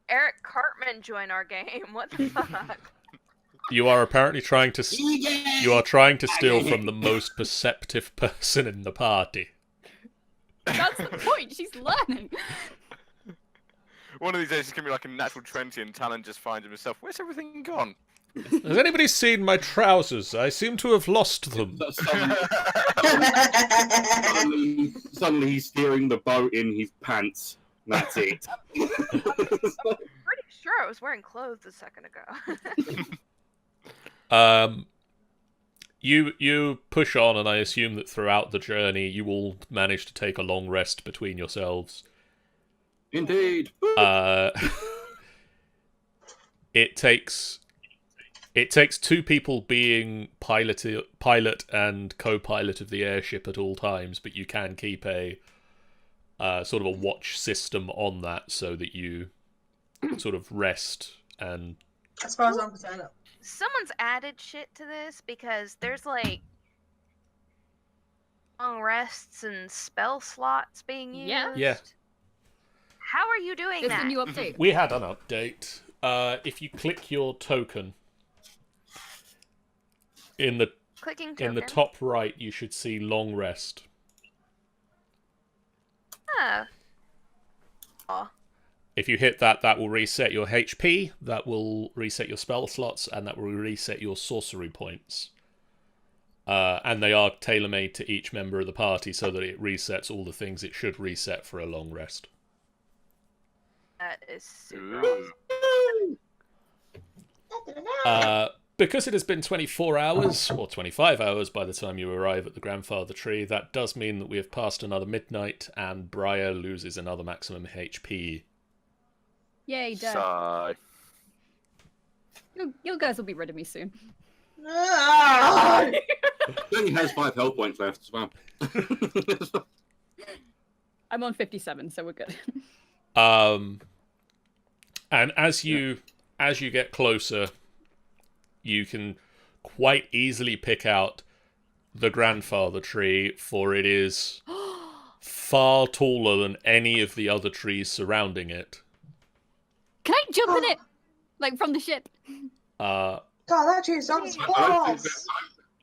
[SPEAKER 5] Eric Cartman join our game. What the fuck?
[SPEAKER 2] You are apparently trying to steal from the most perceptive person in the party.
[SPEAKER 6] That's the point, she's learning.
[SPEAKER 7] One of these days it's gonna be like a natural 20 and Talon just finds himself. Where's everything gone?
[SPEAKER 2] Has anybody seen my trousers? I seem to have lost them.
[SPEAKER 1] Suddenly he's steering the boat in his pants. That's it.
[SPEAKER 5] Pretty sure I was wearing clothes a second ago.
[SPEAKER 2] You push on, and I assume that throughout the journey you will manage to take a long rest between yourselves.
[SPEAKER 1] Indeed.
[SPEAKER 2] It takes two people being pilot and co-pilot of the airship at all times, but you can keep a sort of a watch system on that so that you sort of rest and.
[SPEAKER 4] As far as I'm concerned.
[SPEAKER 5] Someone's added shit to this because there's like long rests and spell slots being used.
[SPEAKER 2] Yeah.
[SPEAKER 5] How are you doing
[SPEAKER 6] There's
[SPEAKER 5] that?
[SPEAKER 6] a new update.
[SPEAKER 2] We had an update. If you click your token in the top right, you should see long rest.
[SPEAKER 5] Oh.
[SPEAKER 2] If you hit that, that will reset your HP, that will reset your spell slots, and that will reset your sorcery points. And they are tailor-made to each member of the party so that it resets all the things it should reset for a long rest.
[SPEAKER 5] That is super awesome.
[SPEAKER 2] Because it has been 24 hours, or 25 hours by the time you arrive at the grandfather tree, that does mean that we have passed another midnight, and Briar loses another maximum HP.
[SPEAKER 6] Yay, Dad.
[SPEAKER 7] Sigh.
[SPEAKER 6] You guys will be rid of me soon.
[SPEAKER 1] He only has 5 health points left as well.
[SPEAKER 6] I'm on 57, so we're good.
[SPEAKER 2] And as you get closer, you can quite easily pick out the grandfather tree, for it is far taller than any of the other trees surrounding it.
[SPEAKER 6] Can I jump in it? Like from the ship?
[SPEAKER 4] God, that tree sounds boss.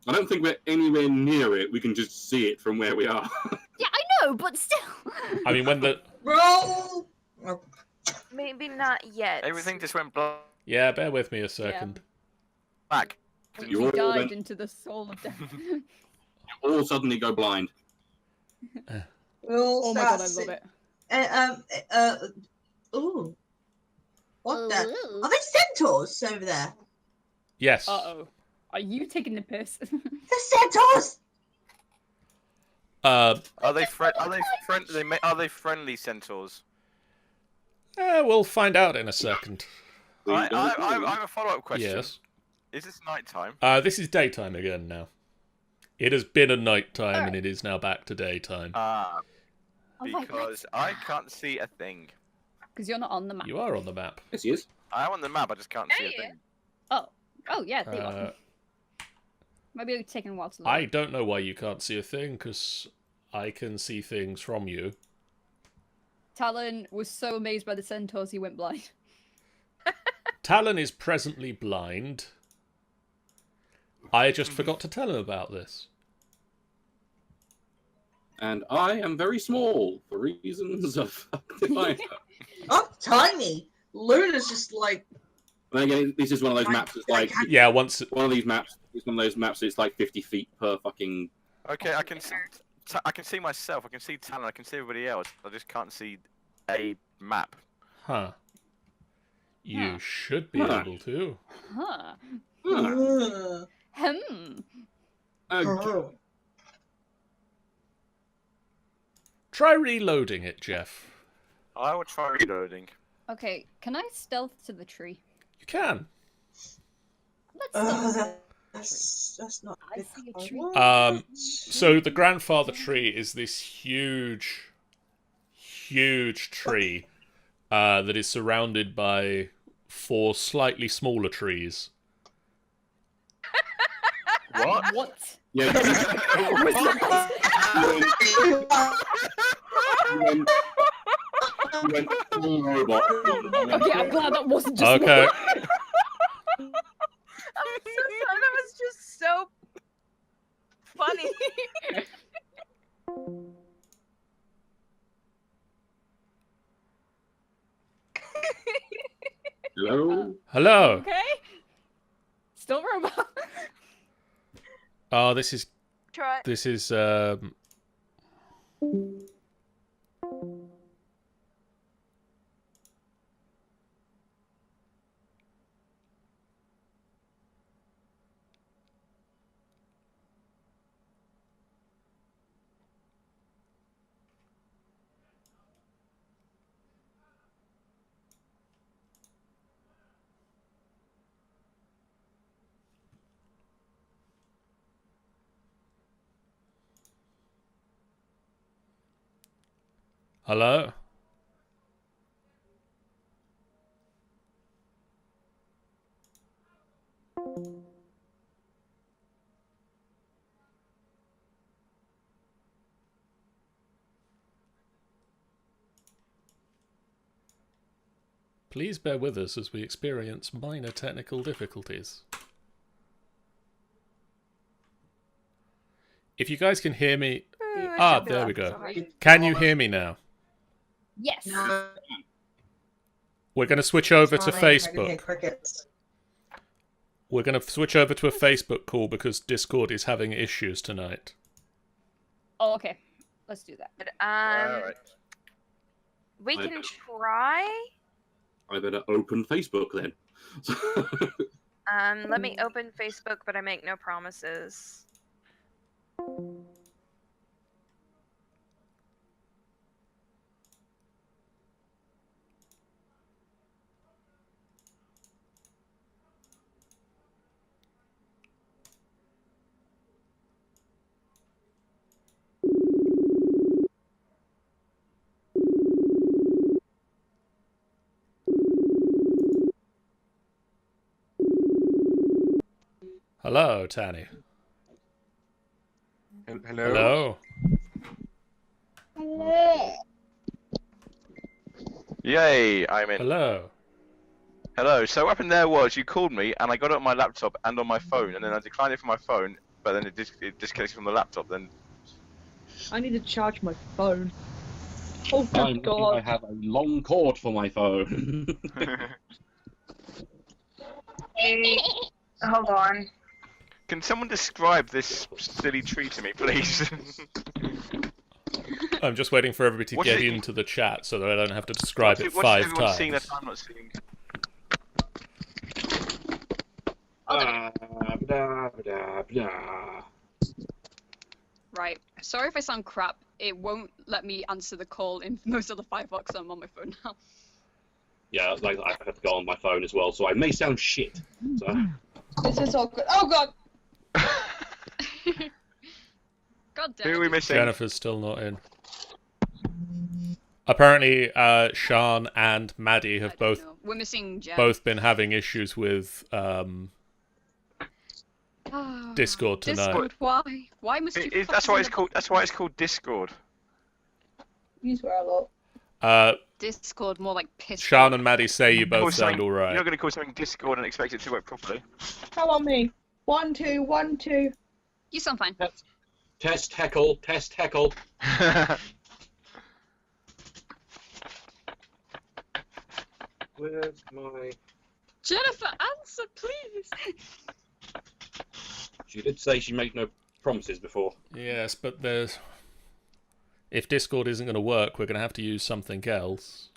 [SPEAKER 1] I don't think we're anywhere near it. We can just see it from where we are.
[SPEAKER 6] Yeah, I know, but still.
[SPEAKER 2] I mean, when the...
[SPEAKER 4] Roll!
[SPEAKER 5] Maybe not yet.
[SPEAKER 7] Everything just went black.
[SPEAKER 2] Yeah, bear with me a second.
[SPEAKER 7] Back.
[SPEAKER 1] You
[SPEAKER 6] We
[SPEAKER 1] all
[SPEAKER 6] died
[SPEAKER 1] went-
[SPEAKER 6] into the soul of death.
[SPEAKER 1] all suddenly go blind.
[SPEAKER 6] Oh my god, I love it.
[SPEAKER 4] Ooh. What the?
[SPEAKER 3] Ooh.
[SPEAKER 4] Are they centaurs over there?
[SPEAKER 2] Yes.
[SPEAKER 6] Uh-oh. Are you taking the piss?
[SPEAKER 4] The centaurs!
[SPEAKER 7] Are they friendly centaurs?
[SPEAKER 2] We'll find out in a second.
[SPEAKER 7] I have a follow-up question.
[SPEAKER 2] Yes.
[SPEAKER 7] Is this nighttime?
[SPEAKER 2] This is daytime again now. It has been a nighttime, and it is now back to daytime.
[SPEAKER 7] Because I can't see a thing.
[SPEAKER 6] Because you're not on the map.
[SPEAKER 2] You are on the map.
[SPEAKER 1] Yes, he is.
[SPEAKER 7] I am on the map, I just can't see a thing.
[SPEAKER 6] Oh, yeah, there you are. Maybe it's taking a while to load.
[SPEAKER 2] I don't know why you can't see a thing, because I can see things from you.
[SPEAKER 6] Talon was so amazed by the centaurs he went blind.
[SPEAKER 2] Talon is presently blind. I just forgot to tell him about this.
[SPEAKER 1] And I am very small for reasons of
[SPEAKER 4] I'm tiny. Lunar's just like.
[SPEAKER 1] And again, this is one of those maps that's like
[SPEAKER 2] Yeah, once...
[SPEAKER 1] one of these maps. It's one of those maps that's like 50 feet per fucking.
[SPEAKER 7] Okay, I can see myself. I can see Talon. I can see everybody else. I just can't see a map.
[SPEAKER 2] Huh. You should be able to.
[SPEAKER 6] Huh.
[SPEAKER 4] Ugh.
[SPEAKER 1] Okay.
[SPEAKER 2] Try reloading it, Jeff.
[SPEAKER 7] I will try reloading.
[SPEAKER 6] Okay, can I stealth to the tree?
[SPEAKER 2] You can.
[SPEAKER 6] Let's stealth.
[SPEAKER 4] That's not.
[SPEAKER 6] I
[SPEAKER 4] good.
[SPEAKER 6] see a tree.
[SPEAKER 2] So the grandfather tree is this huge tree that is surrounded by 4 slightly smaller trees.
[SPEAKER 7] What?
[SPEAKER 6] What?
[SPEAKER 1] Yeah. You went full robot.
[SPEAKER 6] Okay, I'm glad that wasn't just
[SPEAKER 2] Okay.
[SPEAKER 6] me.
[SPEAKER 5] I'm so sorry. That was just so funny.
[SPEAKER 1] Hello.
[SPEAKER 2] Hello.
[SPEAKER 6] Okay. Still robot.
[SPEAKER 2] Oh, this is
[SPEAKER 5] Try.
[SPEAKER 2] Hello. Please bear with us as we experience minor technical difficulties. If you guys can hear me... Ah, there we go. Can you hear me now?
[SPEAKER 6] Yes.
[SPEAKER 4] No,
[SPEAKER 2] We're going to switch over to
[SPEAKER 4] I can hear
[SPEAKER 2] Facebook.
[SPEAKER 4] crickets.
[SPEAKER 2] We're going to switch over to a Facebook call because Discord is having issues tonight.
[SPEAKER 6] Oh, okay. Let's do that.
[SPEAKER 7] Alright.
[SPEAKER 5] We can try.
[SPEAKER 1] I better open Facebook then.
[SPEAKER 5] Let me open Facebook, but I make no promises.
[SPEAKER 2] Hello, Tanny.
[SPEAKER 7] Hello.
[SPEAKER 2] Hello.
[SPEAKER 7] Yay, I'm in.
[SPEAKER 2] Hello.
[SPEAKER 7] Hello. So what happened there was you called me and I got it on my laptop and on my phone, and then I declined it from my phone, but then it disconnected from the laptop. Then
[SPEAKER 8] I need to charge my phone. Oh
[SPEAKER 1] I'm
[SPEAKER 8] good god.
[SPEAKER 1] I have a long cord for my phone.
[SPEAKER 5] Hold on.
[SPEAKER 7] can someone describe this silly tree to me, please?
[SPEAKER 2] I'm just waiting for everybody to
[SPEAKER 7] What's
[SPEAKER 2] get
[SPEAKER 7] it-
[SPEAKER 2] into the chat so that I don't have to describe it
[SPEAKER 7] What's
[SPEAKER 2] 5
[SPEAKER 7] everyone seeing
[SPEAKER 2] times.
[SPEAKER 7] that I'm not seeing?
[SPEAKER 1] Blah, blah, blah.
[SPEAKER 8] Right. Sorry if I sound crap. It won't let me answer the call in most of the Firefox. I'm on my phone now.
[SPEAKER 1] Yeah, like I have to go on my phone as well, so I may sound shit. So.
[SPEAKER 8] This is all good. Oh god. God damn.
[SPEAKER 7] Who are we missing?
[SPEAKER 2] Jennifer's still not in. Apparently, Sean and Maddie have both
[SPEAKER 8] We're missing Jen.
[SPEAKER 2] been having issues with Discord tonight.
[SPEAKER 8] Discord, why? Why must you?
[SPEAKER 7] That's why it's called. That's why it's called Discord.
[SPEAKER 4] You swear a lot.
[SPEAKER 8] Discord, more like piss.
[SPEAKER 2] Sean and Maddie say you both sound
[SPEAKER 7] You're
[SPEAKER 2] alright.
[SPEAKER 7] not going to call something Discord and expect it to work properly.
[SPEAKER 4] Come on, me. 1, 2, 1, 2.
[SPEAKER 8] You sound fine.
[SPEAKER 1] Test heckle. Test heckle. Where's my...
[SPEAKER 8] Jennifer, answer, please.
[SPEAKER 1] She did say she made no promises before.
[SPEAKER 2] Yes, but there's... If Discord isn't going to work, we're going to have to use something else.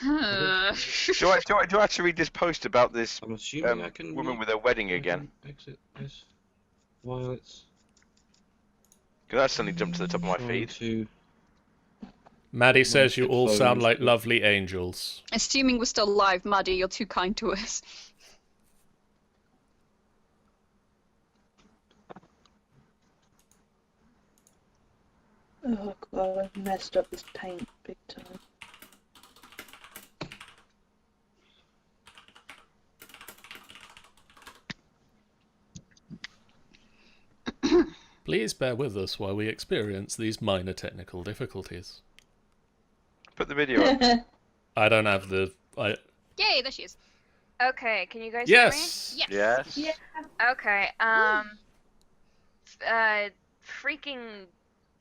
[SPEAKER 7] Do I have to read this post about this
[SPEAKER 1] I'm assuming I can...
[SPEAKER 7] woman with her wedding again?
[SPEAKER 1] Exit this. Violets.
[SPEAKER 7] Because that suddenly jumped to the top of my feed.
[SPEAKER 1] To...
[SPEAKER 2] Maddie says you all sound like lovely angels.
[SPEAKER 8] Assuming we're still live, Maddie, you're too kind to us.
[SPEAKER 4] Oh god, I've messed up this paint big time.
[SPEAKER 2] Please bear with us while we experience these minor technical difficulties.
[SPEAKER 7] Put the video up.
[SPEAKER 2] I don't have the...
[SPEAKER 8] Yay, there she is.
[SPEAKER 5] Okay, can you guys
[SPEAKER 2] Yes!
[SPEAKER 8] Yes.
[SPEAKER 7] Yes.
[SPEAKER 4] Yeah.
[SPEAKER 5] hear me? Okay, freaking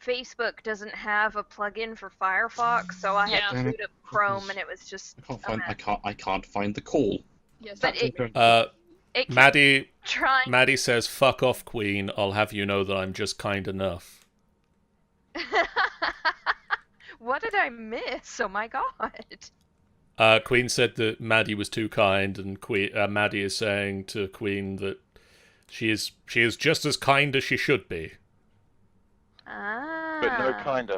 [SPEAKER 5] Facebook doesn't have a plugin for Firefox, so I had to boot up Chrome, and it was just.
[SPEAKER 1] I can't find the call.
[SPEAKER 8] Yes,
[SPEAKER 5] But it
[SPEAKER 2] Maddie
[SPEAKER 5] trying.
[SPEAKER 2] Maddie says, fuck off, Queen. I'll have you know that I'm just kind enough.
[SPEAKER 5] What did I miss? Oh my god.
[SPEAKER 2] Queen said that Maddie was too kind, and Maddie is saying to Queen that she is just as kind as she should be.
[SPEAKER 5] Ah.
[SPEAKER 7] But no kinder.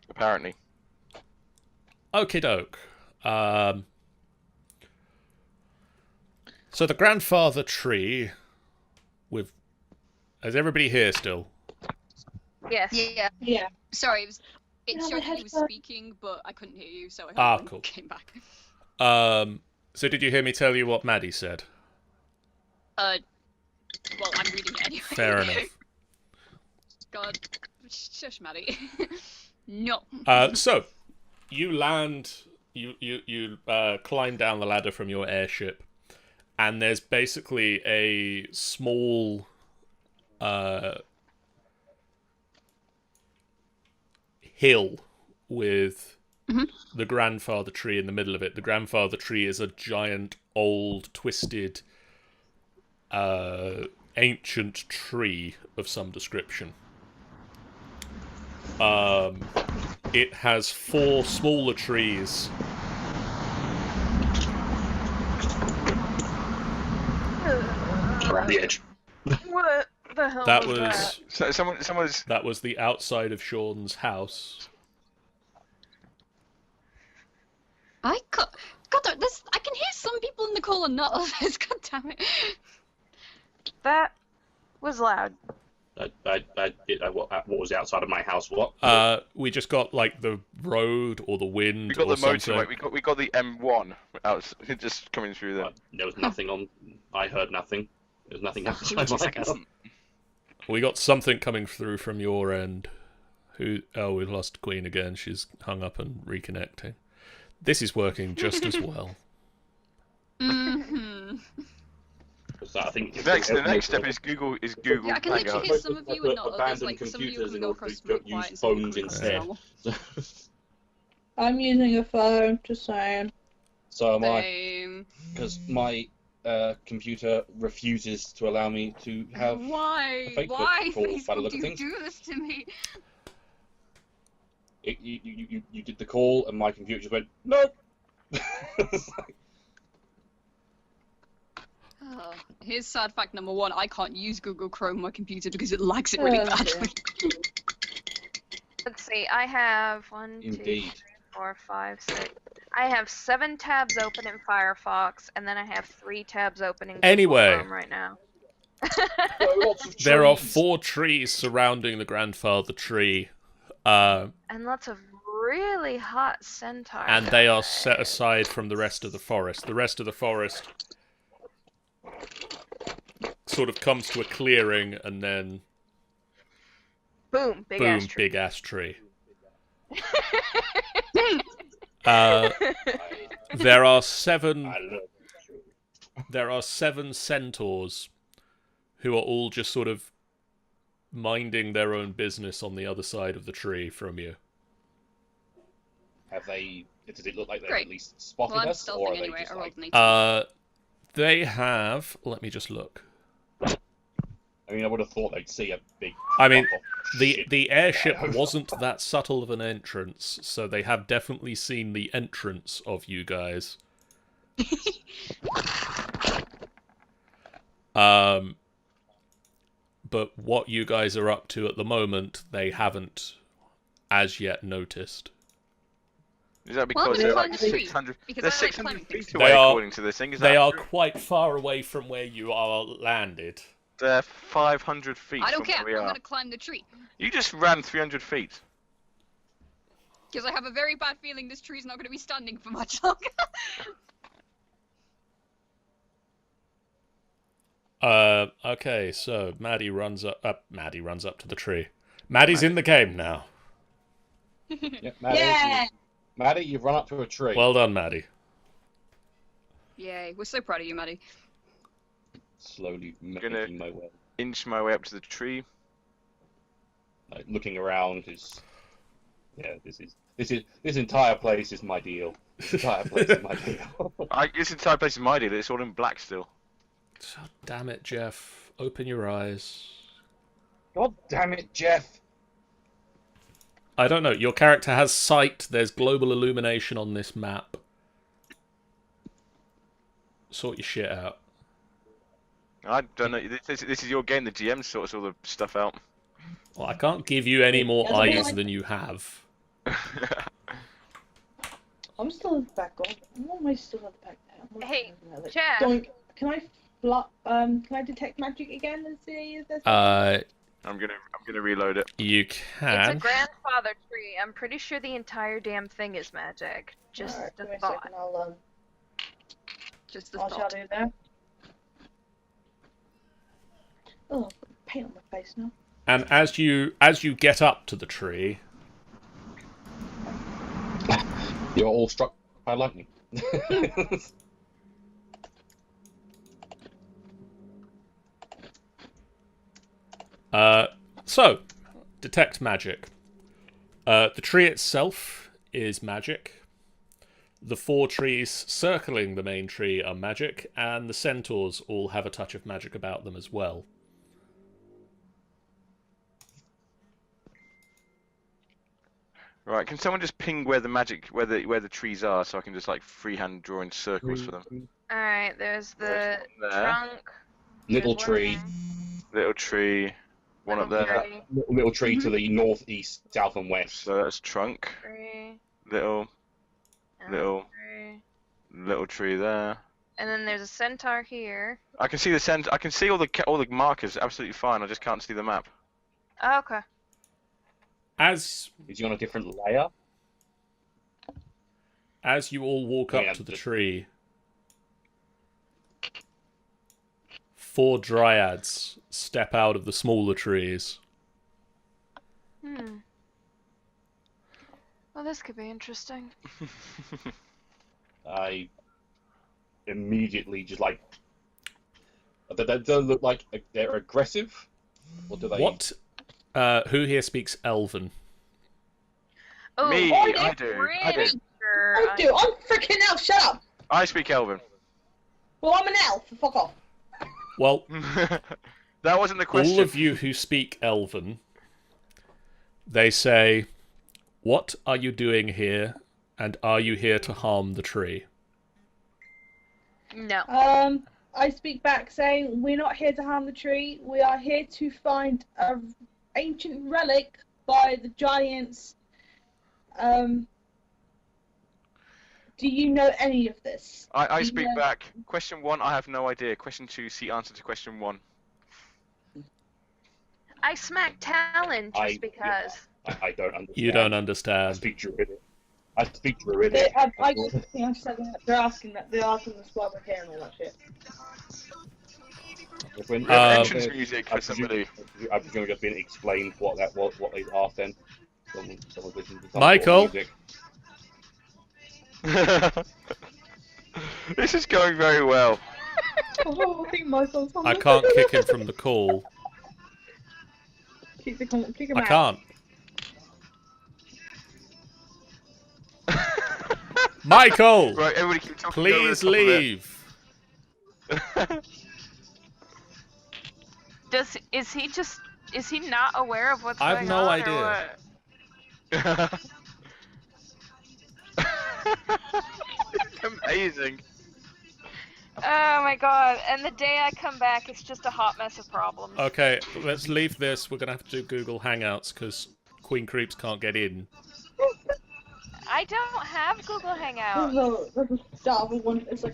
[SPEAKER 7] Apparently.
[SPEAKER 2] Okie doke. So the grandfather tree with... Is everybody here still?
[SPEAKER 5] Yes.
[SPEAKER 8] Yeah.
[SPEAKER 4] Yeah.
[SPEAKER 8] Sorry, it
[SPEAKER 4] Yeah,
[SPEAKER 8] showed
[SPEAKER 4] my
[SPEAKER 8] that he was
[SPEAKER 4] headphone.
[SPEAKER 8] speaking, but I couldn't hear you, so I
[SPEAKER 2] Cool.
[SPEAKER 8] came back.
[SPEAKER 2] So did you hear me tell you what Maddie said?
[SPEAKER 8] Well, I'm reading it anyway.
[SPEAKER 2] Fair enough.
[SPEAKER 8] God, shush, Maddie. No.
[SPEAKER 2] So you land, you climb down the ladder from your airship, and there's basically a small hill with the grandfather tree in the middle of it. The grandfather tree is a giant, old, twisted, ancient tree of some description. It has 4 smaller trees.
[SPEAKER 1] Around the edge.
[SPEAKER 5] What the hell
[SPEAKER 2] That
[SPEAKER 5] was
[SPEAKER 2] was
[SPEAKER 7] So someone's.
[SPEAKER 2] that was the outside of Sean's house.
[SPEAKER 8] God, I can hear some people in the call and not others. God damn it.
[SPEAKER 5] That was loud.
[SPEAKER 1] What was the outside of my house? What?
[SPEAKER 2] We just got like the road or the wind
[SPEAKER 7] We got
[SPEAKER 2] or
[SPEAKER 7] the
[SPEAKER 2] something.
[SPEAKER 7] motorway. We got the M1 out, just coming through there.
[SPEAKER 1] There was nothing on. I heard nothing. There was nothing outside
[SPEAKER 8] 2
[SPEAKER 1] my
[SPEAKER 8] seconds.
[SPEAKER 1] house.
[SPEAKER 2] We got something coming through from your end. Oh, we've lost Queen again. She's hung up and reconnecting. This is working just as well.
[SPEAKER 8] Mm-hmm.
[SPEAKER 1] So I think
[SPEAKER 7] The next step is Google.
[SPEAKER 8] Yeah, I can literally
[SPEAKER 7] Hangout.
[SPEAKER 8] hear some of you and not others.
[SPEAKER 1] Abandon
[SPEAKER 8] Like some of you
[SPEAKER 1] computers
[SPEAKER 8] can
[SPEAKER 1] in
[SPEAKER 8] go
[SPEAKER 1] order
[SPEAKER 8] across
[SPEAKER 1] to
[SPEAKER 8] real
[SPEAKER 1] use
[SPEAKER 8] quiet and some
[SPEAKER 1] phones
[SPEAKER 8] people can
[SPEAKER 1] instead.
[SPEAKER 8] normal.
[SPEAKER 4] I'm using a phone, just saying.
[SPEAKER 1] So am I,
[SPEAKER 8] Same.
[SPEAKER 1] because my computer refuses to allow me to have.
[SPEAKER 8] Why?
[SPEAKER 1] a Facebook
[SPEAKER 8] Why?
[SPEAKER 1] call by the
[SPEAKER 8] Facebook,
[SPEAKER 1] look
[SPEAKER 8] do
[SPEAKER 1] of
[SPEAKER 8] you
[SPEAKER 1] things.
[SPEAKER 8] do this to me?
[SPEAKER 1] You did the call, and my computer just went no.
[SPEAKER 8] Oh, here's sad fact number 1. I can't use Google Chrome on my computer because it lags it really
[SPEAKER 4] Oh,
[SPEAKER 8] badly.
[SPEAKER 5] Let's see. I have 1, 2, 3,
[SPEAKER 1] Indeed.
[SPEAKER 5] 4, 5, 6. I have 7 tabs open in Firefox, and then I have 3 tabs open in Google
[SPEAKER 2] Anyway.
[SPEAKER 5] Chrome right now.
[SPEAKER 2] There are 4 trees surrounding the grandfather tree.
[SPEAKER 5] And lots of really hot centaur.
[SPEAKER 2] And they are set aside from the rest of the forest. The rest of the forest sort of comes to a clearing and then
[SPEAKER 5] boom,
[SPEAKER 2] boom,
[SPEAKER 5] tree.
[SPEAKER 2] big ass tree. There are seven centaurs who are all just sort of minding their own business on the other side of the tree from you.
[SPEAKER 9] Have they? Does it look like they've
[SPEAKER 8] Great.
[SPEAKER 9] at least spotted
[SPEAKER 8] Well, I'm
[SPEAKER 9] us, or are
[SPEAKER 8] stealthing
[SPEAKER 9] they
[SPEAKER 8] anyway.
[SPEAKER 9] just
[SPEAKER 8] I
[SPEAKER 9] like?
[SPEAKER 8] rolled an 18.
[SPEAKER 2] They have. Let me just look.
[SPEAKER 9] I mean, I would have thought they'd see a big.
[SPEAKER 2] I mean,
[SPEAKER 9] crop of
[SPEAKER 2] the
[SPEAKER 9] shit
[SPEAKER 2] airship
[SPEAKER 9] fly over.
[SPEAKER 2] wasn't that subtle of an entrance, so they have definitely seen the entrance of you guys. But what you guys are up to at the moment, they haven't as yet noticed.
[SPEAKER 7] Is that
[SPEAKER 8] Well, I'm
[SPEAKER 7] because
[SPEAKER 8] gonna
[SPEAKER 7] they're
[SPEAKER 8] climb
[SPEAKER 7] like
[SPEAKER 8] the tree,
[SPEAKER 7] 600?
[SPEAKER 8] because
[SPEAKER 7] They're
[SPEAKER 8] I like
[SPEAKER 7] 600
[SPEAKER 8] climbing
[SPEAKER 7] feet
[SPEAKER 8] things.
[SPEAKER 7] away, according to this thing. Is
[SPEAKER 2] They
[SPEAKER 7] that
[SPEAKER 2] are
[SPEAKER 7] true?
[SPEAKER 2] quite far away from where you are landed.
[SPEAKER 7] They're 500 feet
[SPEAKER 8] I don't
[SPEAKER 7] from
[SPEAKER 8] care.
[SPEAKER 7] where we
[SPEAKER 8] I'm
[SPEAKER 7] are.
[SPEAKER 8] gonna climb the tree.
[SPEAKER 7] You just ran 300 feet.
[SPEAKER 8] Because I have a very bad feeling this tree's not gonna be standing for much longer.
[SPEAKER 2] Okay, so Maddie runs up to the tree. Maddie's in the game now.
[SPEAKER 9] Yeah, Maddie,
[SPEAKER 4] Yeah.
[SPEAKER 9] Maddie, you've run up to a tree.
[SPEAKER 2] Well done, Maddie.
[SPEAKER 8] Yay, we're so proud of you, Maddie.
[SPEAKER 9] Slowly
[SPEAKER 7] Gonna-
[SPEAKER 9] making my way,
[SPEAKER 7] Inch my way up to the tree.
[SPEAKER 9] like, looking around. Yeah, this entire place is my deal. This entire place is my deal.
[SPEAKER 7] This entire place is my deal. It's all in black still.
[SPEAKER 2] Oh, damn it, Jeff. Open your eyes.
[SPEAKER 9] God damn it, Jeff!
[SPEAKER 2] I don't know. Your character has sight. There's global illumination on this map. Sort your shit out.
[SPEAKER 7] I don't know. This is your game. The GM sorts all the stuff out.
[SPEAKER 2] Well, I can't give you any more
[SPEAKER 4] Doesn't
[SPEAKER 2] eyes
[SPEAKER 4] like-
[SPEAKER 2] than you have.
[SPEAKER 10] I'm still in the back. Why am I still at the back there?
[SPEAKER 5] Hey,
[SPEAKER 10] Like,
[SPEAKER 5] Jeff.
[SPEAKER 10] can I can I detect magic again and see if there's
[SPEAKER 7] I'm gonna reload it.
[SPEAKER 2] You
[SPEAKER 5] It's a
[SPEAKER 2] can.
[SPEAKER 5] grandfather tree. I'm pretty sure the entire damn thing is magic. Just
[SPEAKER 10] Alright,
[SPEAKER 5] a
[SPEAKER 10] give me a
[SPEAKER 5] thought.
[SPEAKER 10] second, I'll
[SPEAKER 8] Just the
[SPEAKER 10] I'll
[SPEAKER 8] thought.
[SPEAKER 10] shadow there. Oh, I've got paint on my face now.
[SPEAKER 2] And as you get up to the tree,
[SPEAKER 9] You're all struck by lightning.
[SPEAKER 2] so detect magic. The tree itself is magic. The 4 trees circling the main tree are magic, and the centaurs all have a touch of magic about them as well.
[SPEAKER 7] Right, can someone just ping where the trees are, so I can just like freehand draw in circles for them?
[SPEAKER 5] Alright, there's the
[SPEAKER 7] There.
[SPEAKER 5] trunk.
[SPEAKER 9] Little
[SPEAKER 5] there's one
[SPEAKER 9] tree,
[SPEAKER 5] there,
[SPEAKER 7] Little tree, one up
[SPEAKER 5] little
[SPEAKER 7] there.
[SPEAKER 5] tree,
[SPEAKER 9] little tree to the north, east, south, and west.
[SPEAKER 7] So that's trunk.
[SPEAKER 5] tree,
[SPEAKER 7] Little
[SPEAKER 5] another
[SPEAKER 7] little
[SPEAKER 5] tree.
[SPEAKER 7] tree there.
[SPEAKER 5] And then there's a centaur here.
[SPEAKER 7] I can see the center. I can see all the markers absolutely fine. I just can't see the map.
[SPEAKER 5] Oh, okay.
[SPEAKER 2] As
[SPEAKER 9] Is he on a different layer?
[SPEAKER 2] you all walk
[SPEAKER 9] Yeah,
[SPEAKER 2] up to the
[SPEAKER 9] just-
[SPEAKER 2] tree, 4 dryads step out of the smaller trees.
[SPEAKER 5] Hmm. Well, this could be interesting.
[SPEAKER 9] I immediately just like. They don't look like they're aggressive, or do they?
[SPEAKER 2] What? Who here speaks Elven?
[SPEAKER 5] Oh,
[SPEAKER 7] Me,
[SPEAKER 4] I
[SPEAKER 7] I do. I do.
[SPEAKER 5] pretty sure
[SPEAKER 4] I do. I'm freaking elf. Shut up.
[SPEAKER 7] I speak Elven.
[SPEAKER 4] Well, I'm an elf. Fuck off.
[SPEAKER 2] Well,
[SPEAKER 7] That wasn't the question.
[SPEAKER 2] all of you who speak Elven, they say, "What are you doing here? And are you here to harm the tree?"
[SPEAKER 5] No.
[SPEAKER 10] I speak back saying we're not here to harm the tree. We are here to find a ancient relic by the giants. Do you know any of this?
[SPEAKER 7] I
[SPEAKER 10] Do you
[SPEAKER 7] speak
[SPEAKER 10] know-
[SPEAKER 7] back. Question 1, I have no idea. Question 2, see answer to question 1.
[SPEAKER 5] I smacked Talon just
[SPEAKER 9] I-
[SPEAKER 5] because.
[SPEAKER 9] I don't understand.
[SPEAKER 2] You don't
[SPEAKER 9] I
[SPEAKER 2] understand.
[SPEAKER 9] speak Druidic. I speak Druidic.
[SPEAKER 10] I just think I said that they're asking us why we're here and all that shit.
[SPEAKER 7] We have entrance music for
[SPEAKER 9] I
[SPEAKER 7] somebody.
[SPEAKER 9] I'm going to just been explained what they asked then. Someone listened to some
[SPEAKER 2] Michael?
[SPEAKER 9] music.
[SPEAKER 7] This is going very well.
[SPEAKER 10] Oh, I think Michael's on
[SPEAKER 2] I
[SPEAKER 10] the-
[SPEAKER 2] can't kick him from the call.
[SPEAKER 10] Kick him
[SPEAKER 2] I
[SPEAKER 10] out.
[SPEAKER 2] can't. Michael!
[SPEAKER 7] Right, everybody keep talking.
[SPEAKER 2] Please leave.
[SPEAKER 5] Is he not aware of what's
[SPEAKER 2] I
[SPEAKER 5] going
[SPEAKER 2] have no
[SPEAKER 5] on?
[SPEAKER 2] idea.
[SPEAKER 5] Or what?
[SPEAKER 7] It's amazing.
[SPEAKER 5] Oh my god, and the day I come back, it's just a hot mess of problems.
[SPEAKER 2] Okay, let's leave this. We're going to have to do Google Hangouts because Queen Creeps can't get in.
[SPEAKER 5] I don't have Google Hangouts.
[SPEAKER 10] There's a start of one. It's like